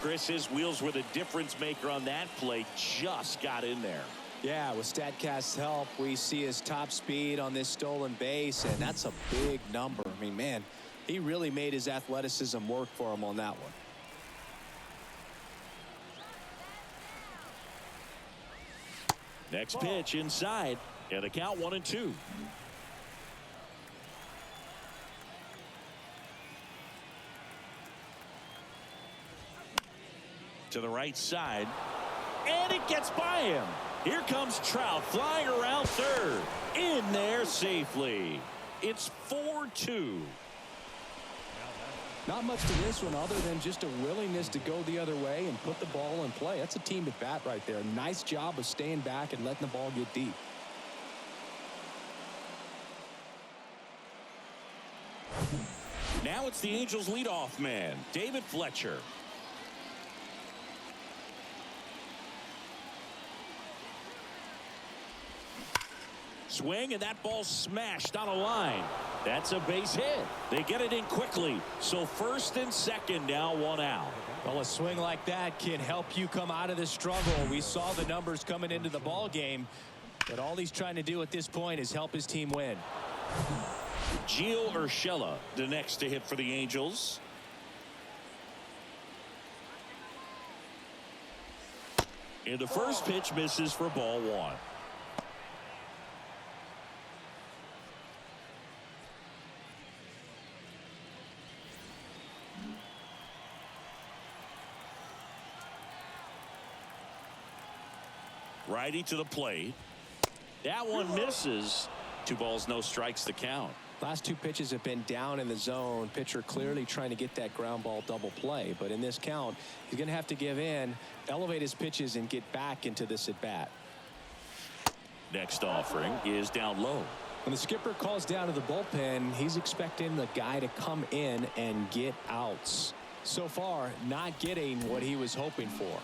Chris, his wheels were the difference maker on that play. Just got in there. Yeah, with StatCast's help, we see his top speed on this stolen base, and that's a big number. I mean, man, he really made his athleticism work for him on that one. Next pitch inside, and a count 1-2. To the right side, and it gets by him. Here comes Trout flying around third, in there safely. It's 4-2. Not much to this one other than just a willingness to go the other way and put the ball in play. That's a team at bat right there. Nice job of staying back and letting the ball get deep. Now it's the Angels leadoff man, David Fletcher. Swing, and that ball smashed on a line. That's a base hit. They get it in quickly. So first and second, now one out. Well, a swing like that can help you come out of the struggle. We saw the numbers coming into the ball game, but all he's trying to do at this point is help his team win. Gio Urshela, the next to hit for the Angels. And the first pitch misses for ball one. Righty to the plate. That one misses. 2 balls, no strikes to count. Last 2 pitches have been down in the zone. Pitcher clearly trying to get that ground ball double play. But in this count, he's going to have to give in, elevate his pitches, and get back into this at bat. Next offering is down low. When the skipper calls down to the bullpen, he's expecting the guy to come in and get outs. So far, not getting what he was hoping for.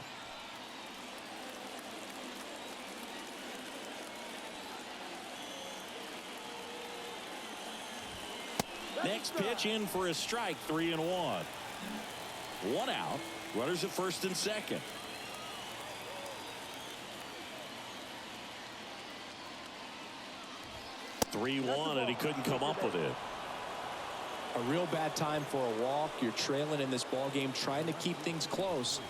Next pitch in for a strike, 3-1. 1 out. Runners at first and second. (3-1) and he couldn't come up with it. A real bad time for a walk. You're trailing in this ball game, trying to keep things close.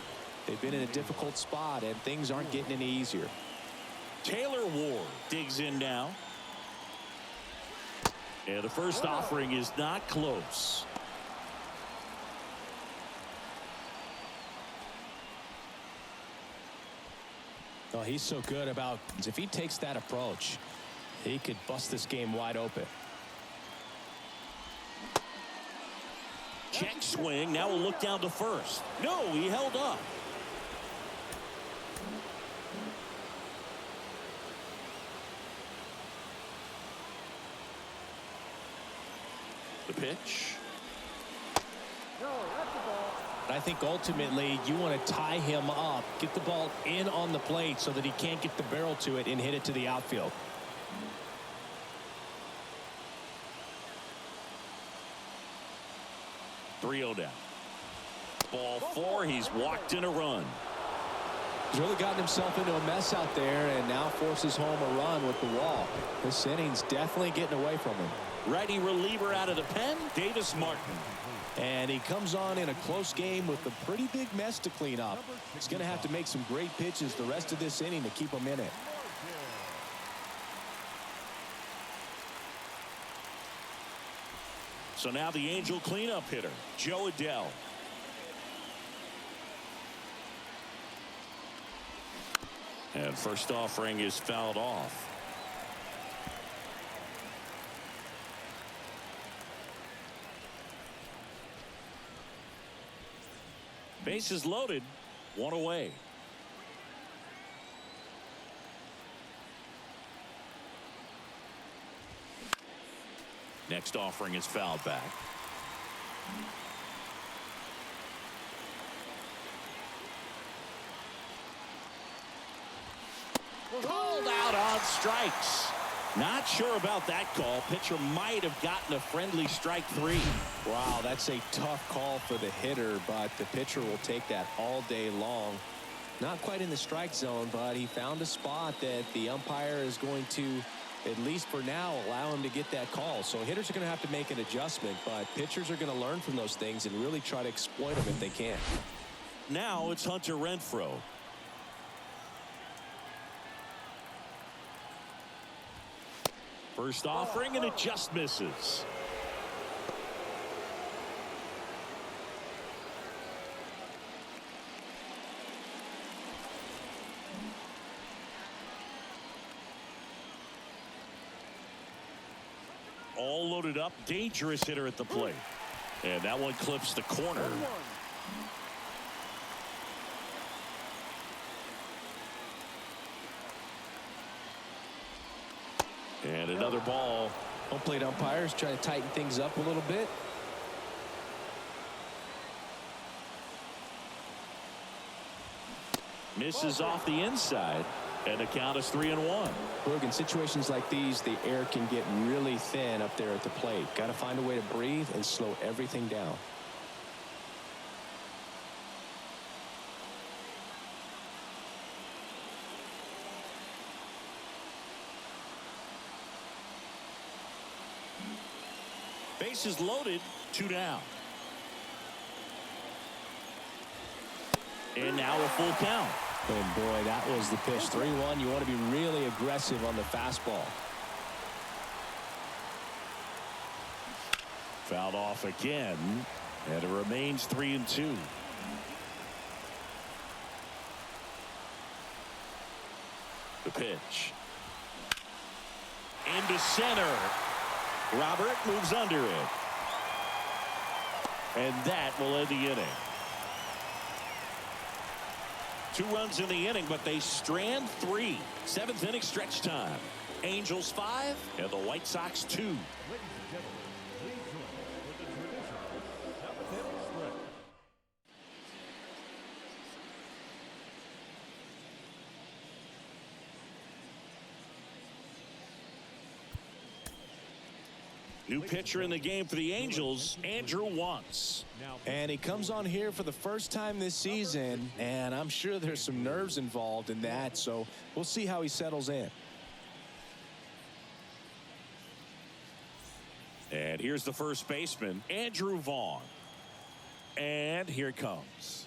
They've been in a difficult spot, and things aren't getting any easier. Taylor Ward digs in now. And the first offering is not close. Oh, he's so good about, if he takes that approach, he could bust this game wide open. Check swing. Now we'll look down to first. No, he held up. The pitch. No, that's the ball. I think ultimately you want to tie him up, get the ball in on the plate so that he can't get the barrel to it and hit it to the outfield. Three-oh down. Ball four. He's walked in a run. He's really gotten himself into a mess out there and now forces home a run with the wall. This inning's definitely getting away from him. Righty reliever out of the pen, Davis Martin. And he comes on in a close game with a pretty big mess to clean up. He's going to have to make some great pitches the rest of this inning to keep him in it. So now the Angel cleanup hitter, Joe Adell. And first offering is fouled off. Bases loaded, one away. Next offering is fouled back. Called out on strikes. Not sure about that call. Pitcher might have gotten a friendly strike three. Wow, that's a tough call for the hitter, but the pitcher will take that all day long. Not quite in the strike zone, but he found a spot that the umpire is going to, at least for now, allow him to get that call. So hitters are going to have to make an adjustment, but pitchers are going to learn from those things and really try to exploit them if they can. Now it's Hunter Renfroe. First offering, and it just misses. All loaded up, dangerous hitter at the plate. And that one clips the corner. And another ball. Home plate umpires trying to tighten things up a little bit. Misses off the inside, and the count is 3-1. Look, in situations like these, the air can get really thin up there at the plate. Got to find a way to breathe and slow everything down. Bases loaded, 2 down. And now a full count. And boy, that was the pitch. 3-1. You want to be really aggressive on the fastball. Fouled off again, and it remains 3-2. The pitch. Into center. Robert moves under it. And that will end the inning. 2 runs in the inning, but they strand 3. 7th inning stretch time. Angels 5 and the White Sox 2. Ladies and gentlemen, please join us with the traditional 7th inning stretch. New pitcher in the game for the Angels, Andrew Wantz. And he comes on here for the first time this season, and I'm sure there's some nerves involved in that, so we'll see how he settles in. And here's the first baseman, Andrew Vaughn. And here it comes.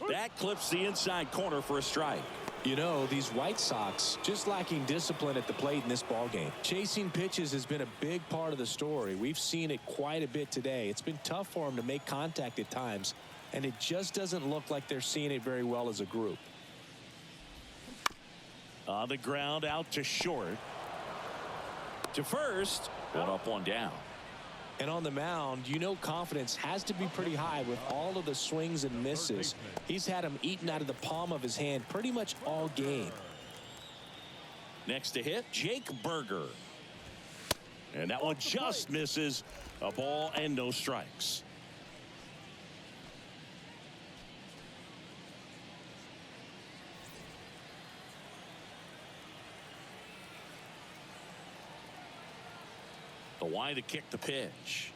That clips the inside corner for a strike. You know, these White Sox just lacking discipline at the plate in this ballgame. Chasing pitches has been a big part of the story. We've seen it quite a bit today. It's been tough for them to make contact at times, and it just doesn't look like they're seeing it very well as a group. On the ground, out to short. To first, 1 up, 1 down. And on the mound, you know confidence has to be pretty high with all of the swings and misses. He's had them eaten out of the palm of his hand pretty much all game. Next to hit, Jake Berger. And that one just misses. A ball and no strikes. So why the kick the pitch?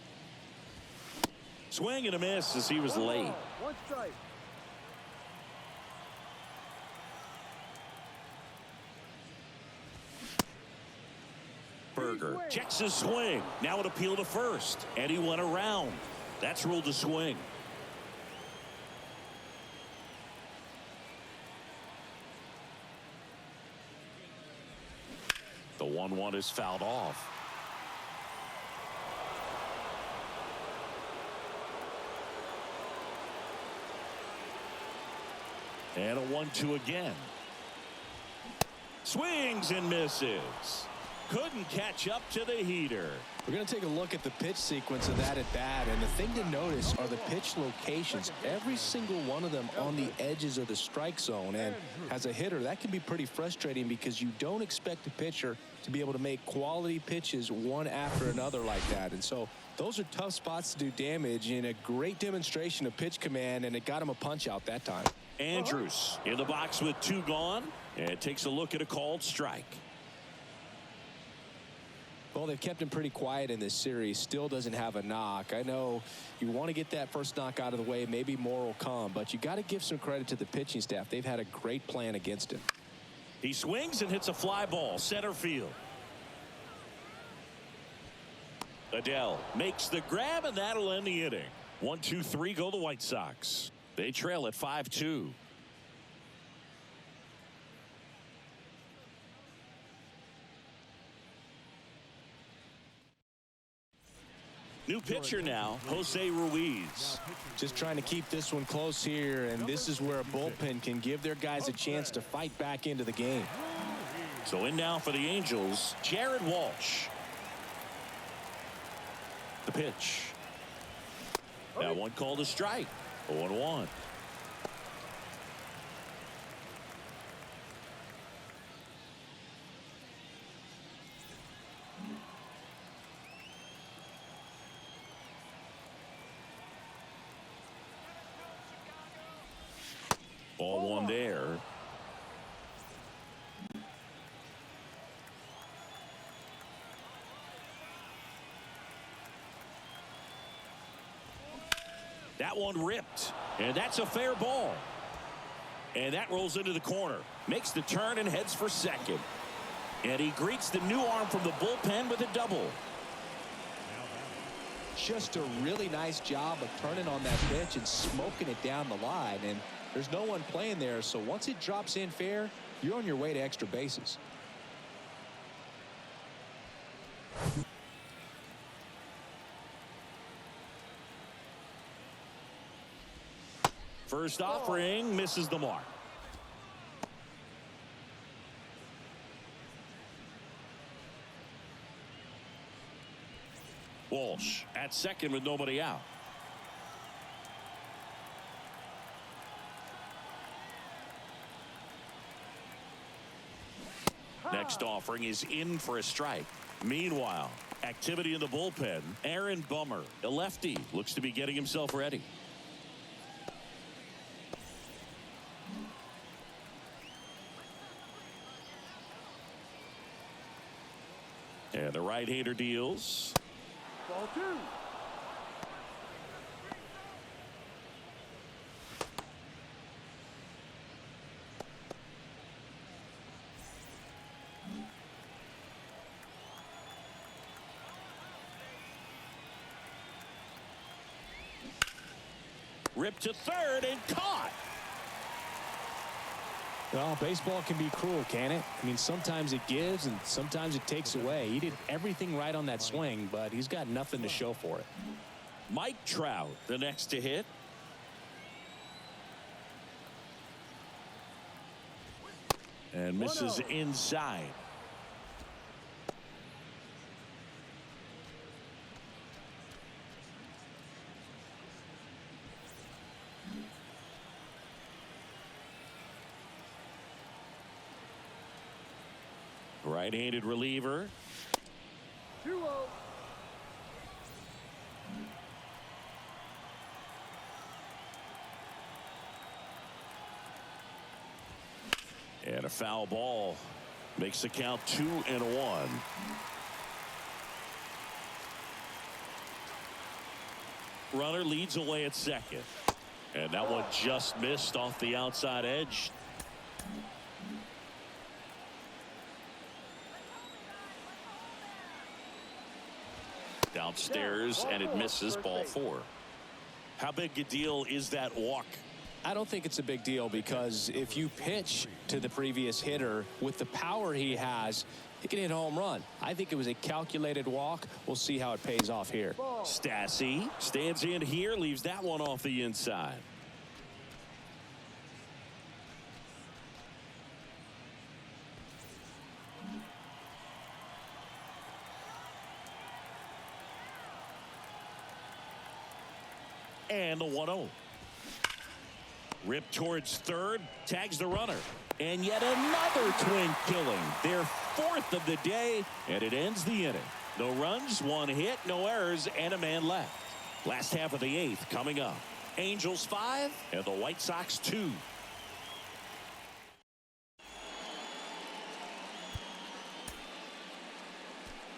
Swing and a miss as he was late. One strike. Berger checks his swing. Now an appeal to first. And he went around. That's ruled a swing. The 1-1 is fouled off. And a 1-2 again. Swings and misses. Couldn't catch up to the heater. We're going to take a look at the pitch sequence of that at bat, and the thing to notice are the pitch locations. Every single one of them on the edges of the strike zone, and as a hitter, that can be pretty frustrating because you don't expect a pitcher to be able to make quality pitches one after another like that. And so those are tough spots to do damage, and a great demonstration of pitch command, and it got him a punch out that time. Andrews in the box with 2 gone, and takes a look at a called strike. Well, they've kept him pretty quiet in this series. Still doesn't have a knock. I know you want to get that first knock out of the way. Maybe more will come, but you got to give some credit to the pitching staff. They've had a great plan against him. He swings and hits a fly ball center field. Adele makes the grab, and that'll end the inning. 1-2-3 go the White Sox. They trail at 5-2. New pitcher now, Jose Ruiz. Just trying to keep this one close here, and this is where a bullpen can give their guys a chance to fight back into the game. So in now for the Angels, Jared Walsh. The pitch. That one called a strike. 0-1. Ball 1 there. That one ripped, and that's a fair ball. And that rolls into the corner, makes the turn and heads for second. And he greets the new arm from the bullpen with a double. Just a really nice job of turning on that pitch and smoking it down the line, and there's no one playing there, so once it drops in fair, you're on your way to extra bases. First offering misses the mark. Walsh at second with nobody out. Next offering is in for a strike. Meanwhile, activity in the bullpen. Aaron Bummer, a lefty, looks to be getting himself ready. And the right-hander deals. Ball 2. Ripped to third and caught. Well, baseball can be cruel, can it? I mean, sometimes it gives and sometimes it takes away. He did everything right on that swing, but he's got nothing to show for it. Mike Trout, the next to hit. And misses inside. Right-handed reliever. 2-0. And a foul ball makes the count 2-1. Runner leads away at second. And that one just missed off the outside edge. Downstairs, and it misses, ball 4. How big a deal is that walk? I don't think it's a big deal, because if you pitch to the previous hitter with the power he has, he can hit a home run. I think it was a calculated walk. We'll see how it pays off here. Stassi stands in here, leaves that one off the inside. And the 1-0. Ripped towards third, tags the runner. And yet another twin killing. Their 4th of the day, and it ends the inning. No runs, 1 hit, no errors, and a man left. Last half of the 8th coming up. Angels 5 and the White Sox 2.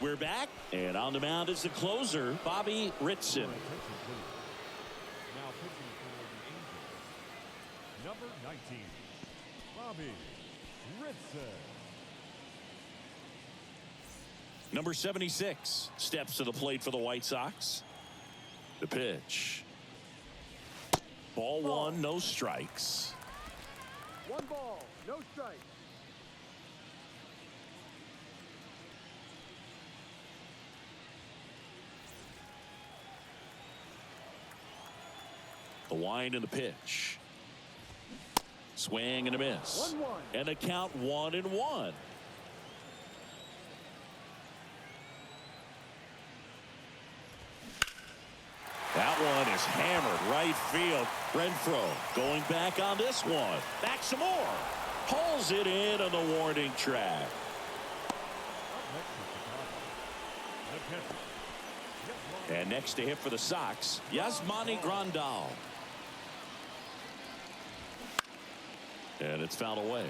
We're back, and on the mound is the closer, Bobby Ritson. Now pitching for the Angels, number 19, Bobby Ritson. Number 76 steps to the plate for the White Sox. The pitch. Ball 1, no strikes. 1 ball, no strikes. The wind and the pitch. Swing and a miss. 1-1. And a count 1-1. That one is hammered right field. Renfroe going back on this one. Back some more. Pulls it in on the warning track. And next to hit for the Sox, Yasmani Grandal. And it's fouled away.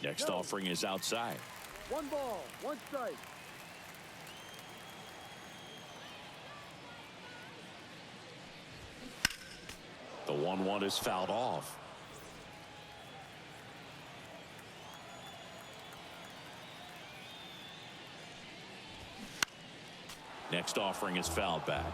Next offering is outside. 1 ball, 1 strike. The 1-1 is fouled off. Next offering is fouled back.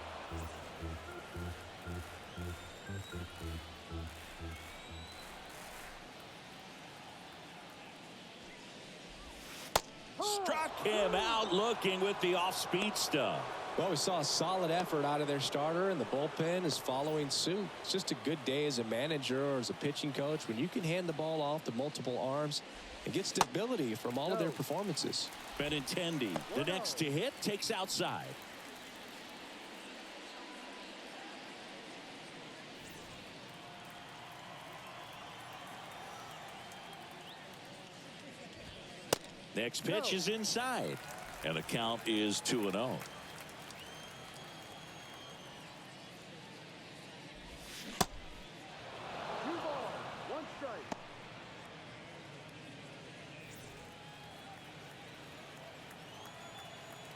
Struck him out looking with the off-speed stuff. Well, we saw a solid effort out of their starter, and the bullpen is following suit. It's just a good day as a manager or as a pitching coach when you can hand the ball off to multiple arms and get stability from all of their performances. Benintendi, the next to hit, takes outside. Next pitch is inside, and the count is 2-0. 2 balls, 1 strike.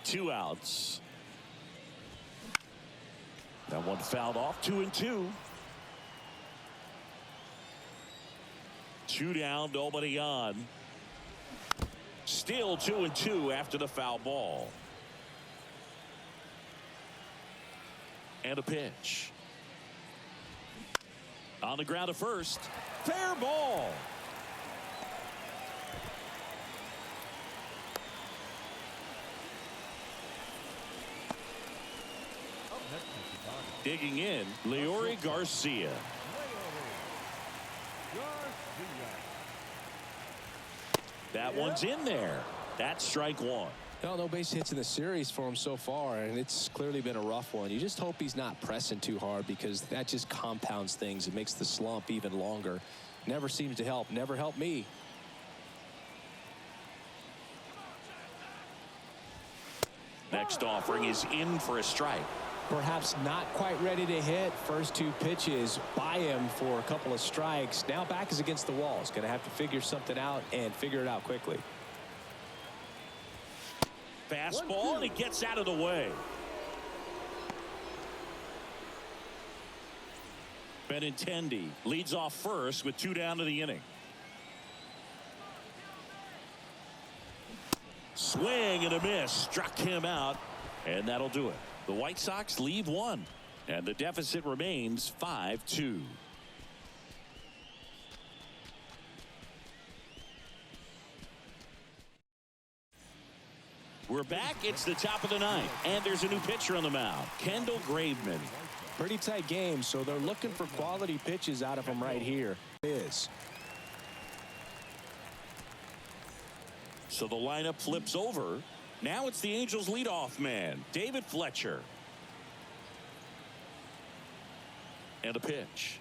Two outs. That one fouled off. 2-2. 2 down, nobody on. Still 2-2 after the foul ball. And a pitch. On the ground at first. Fair ball. Digging in, Leori Garcia. That one's in there. That's strike 1. Well, no base hits in the series for him so far, and it's clearly been a rough one. You just hope he's not pressing too hard, because that just compounds things. It makes the slump even longer. Never seems to help. Never helped me. Next offering is in for a strike. Perhaps not quite ready to hit. First two pitches by him for a couple of strikes. Now back is against the wall. He's going to have to figure something out and figure it out quickly. Fastball, and he gets out of the way. Benintendi leads off first with 2 down to the inning. Swing and a miss. Struck him out, and that'll do it. The White Sox leave 1, and the deficit remains 5-2. We're back. It's the top of the 9th, and there's a new pitcher on the mound, Kendall Graveman. Pretty tight game, so they're looking for quality pitches out of him right here. So the lineup flips over. Now it's the Angels leadoff man, David Fletcher. And a pitch.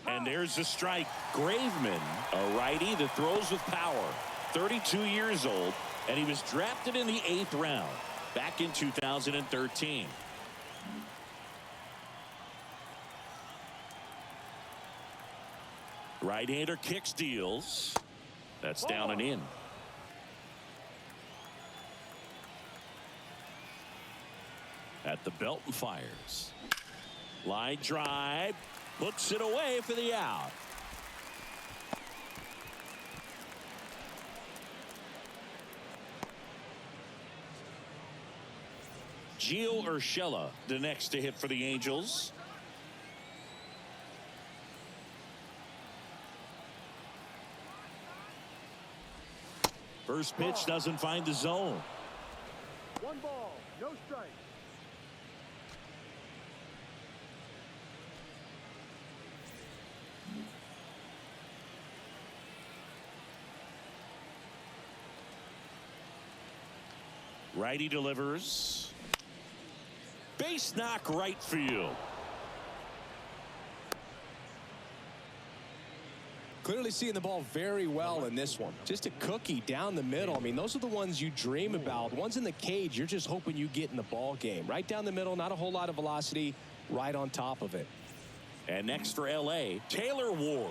And there's the strike. Graveman, a righty that throws with power. 32 years old, and he was drafted in the 8th round back in 2013. Right-hander kicks, deals. That's down and in. At the belt and fires. Line drive. Puts it away for the out. Gio Urshela, the next to hit for the Angels. First pitch doesn't find the zone. 1 ball, no strike. Righty delivers. Base knock, right field. Clearly seeing the ball very well in this one. Just a cookie down the middle. I mean, those are the ones you dream about. Ones in the cage, you're just hoping you get in the ball game. Right down the middle, not a whole lot of velocity, right on top of it. And next for LA, Taylor Ward.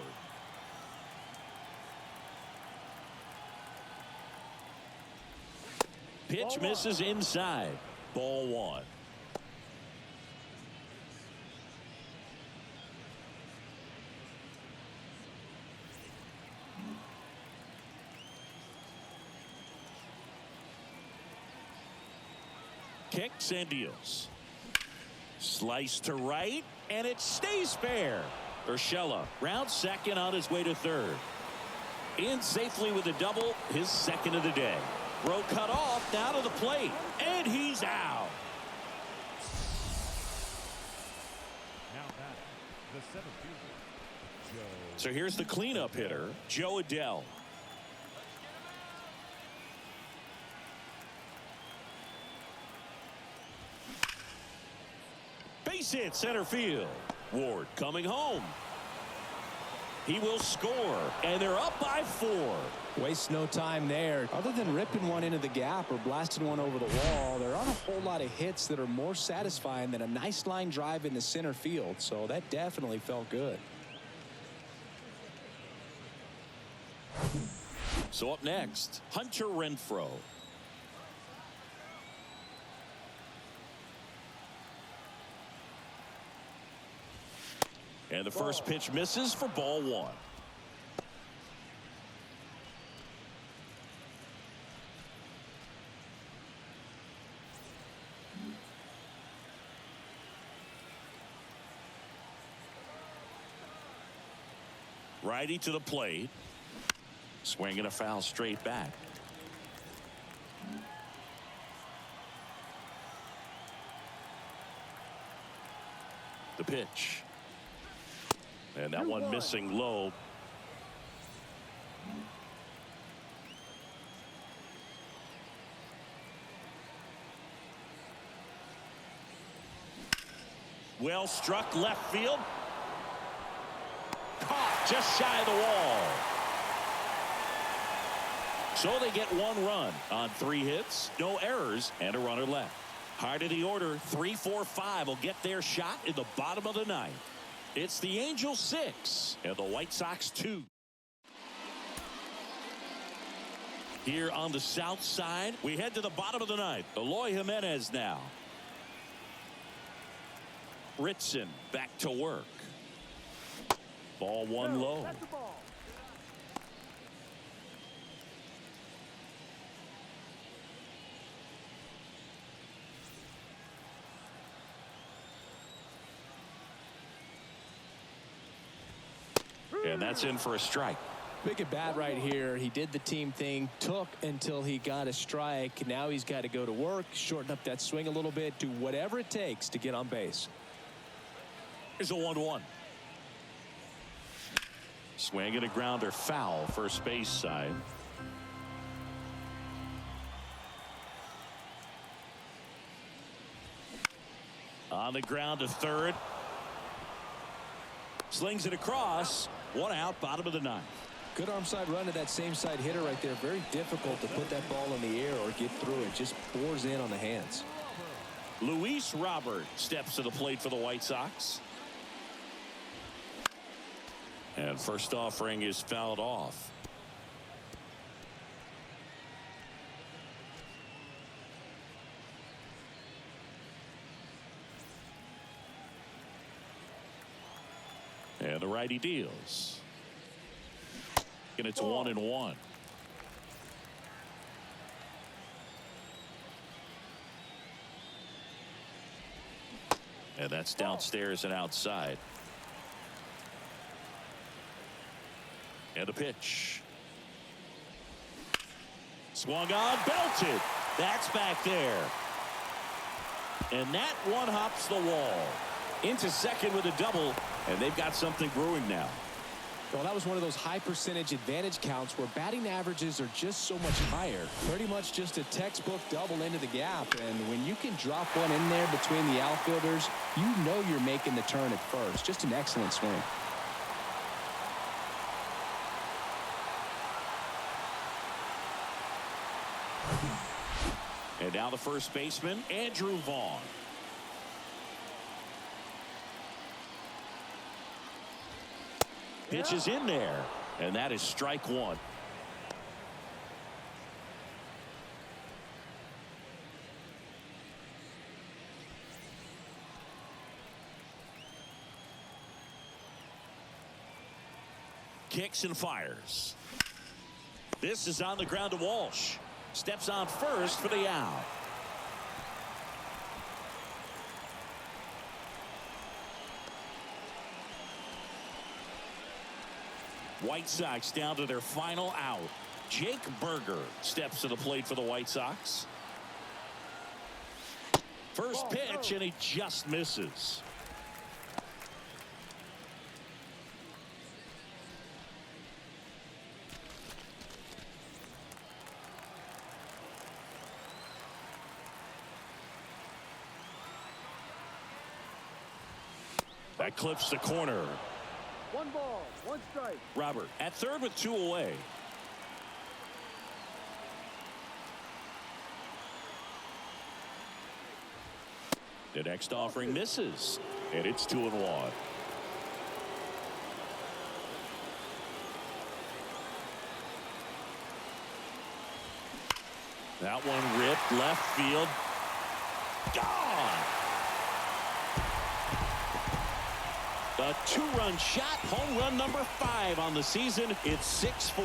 Pitch misses inside. Ball 1. Kicks and deals. Slice to right, and it stays fair. Urshela rounds second on his way to third. In safely with a double, his second of the day. Throw cut off, down to the plate, and he's out. Now back, the 7th fielder, Joe. So here's the cleanup hitter, Joe Adell. Base hit center field. Ward coming home. He will score, and they're up by 4. Waste no time there. Other than ripping one into the gap or blasting one over the wall, there aren't a whole lot of hits that are more satisfying than a nice line drive into center field. So that definitely felt good. So up next, Hunter Renfroe. And the first pitch misses for ball 1. Righty to the plate. Swinging a foul straight back. The pitch. And that one missing low. Well struck left field. Caught just shy of the wall. So they get 1 run on 3 hits, no errors, and a runner left. High to the order, 3-4-5 will get their shot in the bottom of the 9th. It's the Angels 6 and the White Sox 2. Here on the south side, we head to the bottom of the 9th. Eloy Jimenez now. Ritson back to work. Ball 1 low. That's the ball. And that's in for a strike. Big at bat right here. He did the team thing, took until he got a strike. Now he's got to go to work, shorten up that swing a little bit, do whatever it takes to get on base. Here's a 1-1. Swing and a grounder, foul, first base side. On the ground to third. Slings it across. 1 out, bottom of the 9th. Good arm side run to that same side hitter right there. Very difficult to put that ball in the air or get through it. Just pours in on the hands. Luis Robert steps to the plate for the White Sox. And first offering is fouled off. And the righty deals. And it's 1-1. And that's downstairs and outside. And a pitch. Swung on, belted. That's back there. And that one hops the wall. Into second with a double, and they've got something brewing now. Well, that was one of those high percentage advantage counts where batting averages are just so much higher. Pretty much just a textbook double into the gap. And when you can drop one in there between the outfielders, you know you're making the turn at first. Just an excellent swing. And now the first baseman, Andrew Vaughn. Pitch is in there, and that is strike 1. Kicks and fires. This is on the ground to Walsh. Steps on first for the out. White Sox down to their final out. Jake Berger steps to the plate for the White Sox. First pitch, and he just misses. That clips the corner. 1 ball, 1 strike. Robert at third with 2 away. The next offering misses, and it's 2-1. That one ripped left field. Gone. A 2-run shot, home run number 5 on the season. It's 6-4.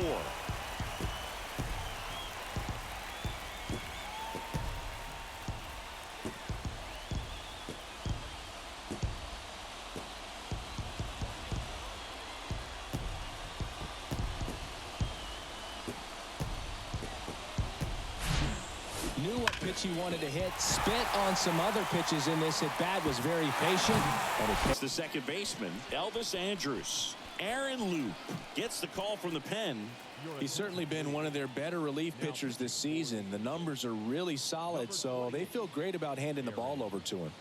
Knew what pitch he wanted to hit, spit on some other pitches in this at bat, was very patient. It's the second baseman, Elvis Andrus. Aaron Loop gets the call from the pen. He's certainly been one of their better relief pitchers this season. The numbers are really solid, so they feel great about handing the ball over to him.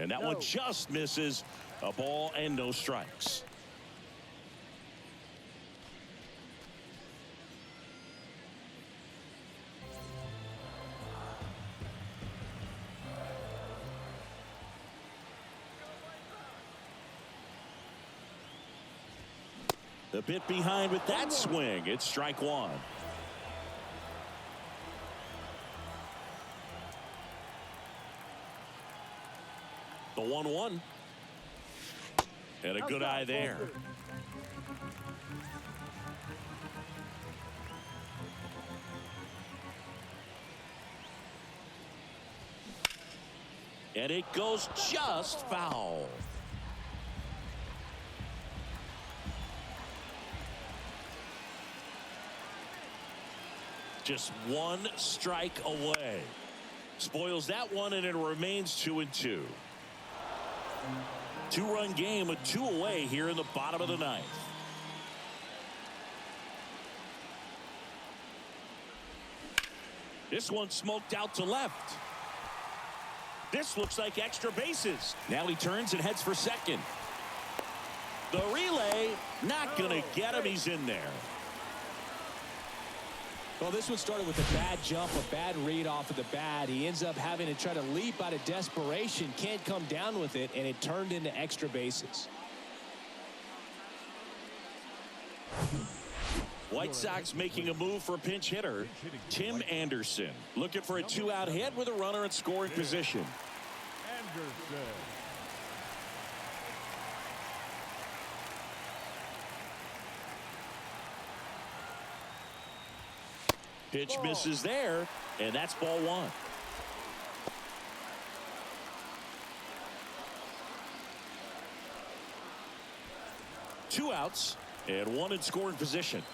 And that one just misses. A ball and no strikes. A bit behind with that swing. It's strike one. The 1-1. And a good eye there. And it goes just foul. Just one strike away. Spoils that one, and it remains 2-2. Two-run game with 2 away here in the bottom of the 9th. This one smoked out to left. This looks like extra bases. Now he turns and heads for second. The relay, not going to get him. He's in there. Well, this one started with a bad jump, a bad read off of the bat. He ends up having to try to leap out of desperation, can't come down with it, and it turned into extra bases. White Sox making a move for a pinch hitter, Tim Anderson. Looking for a 2-out hit with a runner in scoring position. Anderson. Pitch misses there, and that's ball 1. Two outs and one in scoring position.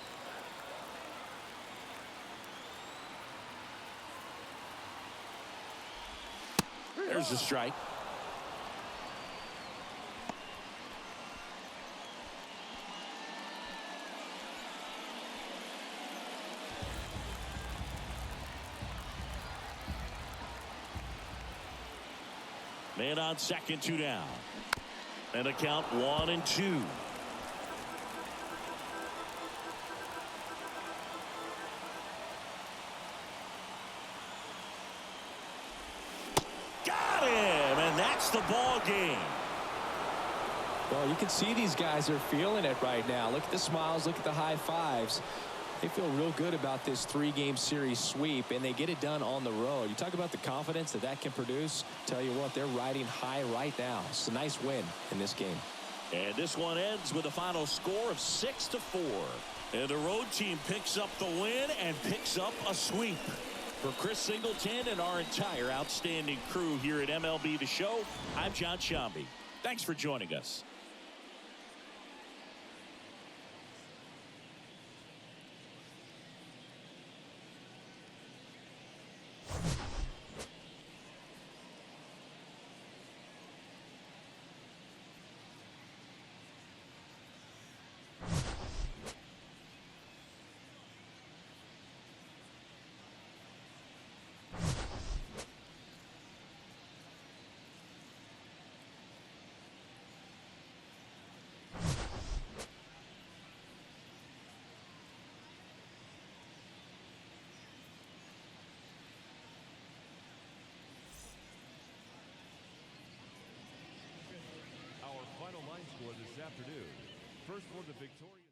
There's a strike. Man on second, 2 down. And a count 1-2. Got him, and that's the ball game. Well, you can see these guys are feeling it right now. Look at the smiles, look at the high fives. They feel real good about this 3-game series sweep, and they get it done on the road. You talk about the confidence that can produce. Tell you what, they're riding high right now. It's a nice win in this game. And this one ends with a final score of 6-4. And the road team picks up the win and picks up a sweep. For Chris Singleton and our entire outstanding crew here at MLB The Show, I'm John Shambi. Thanks for joining us. Our final line score this afternoon. First for the victorious.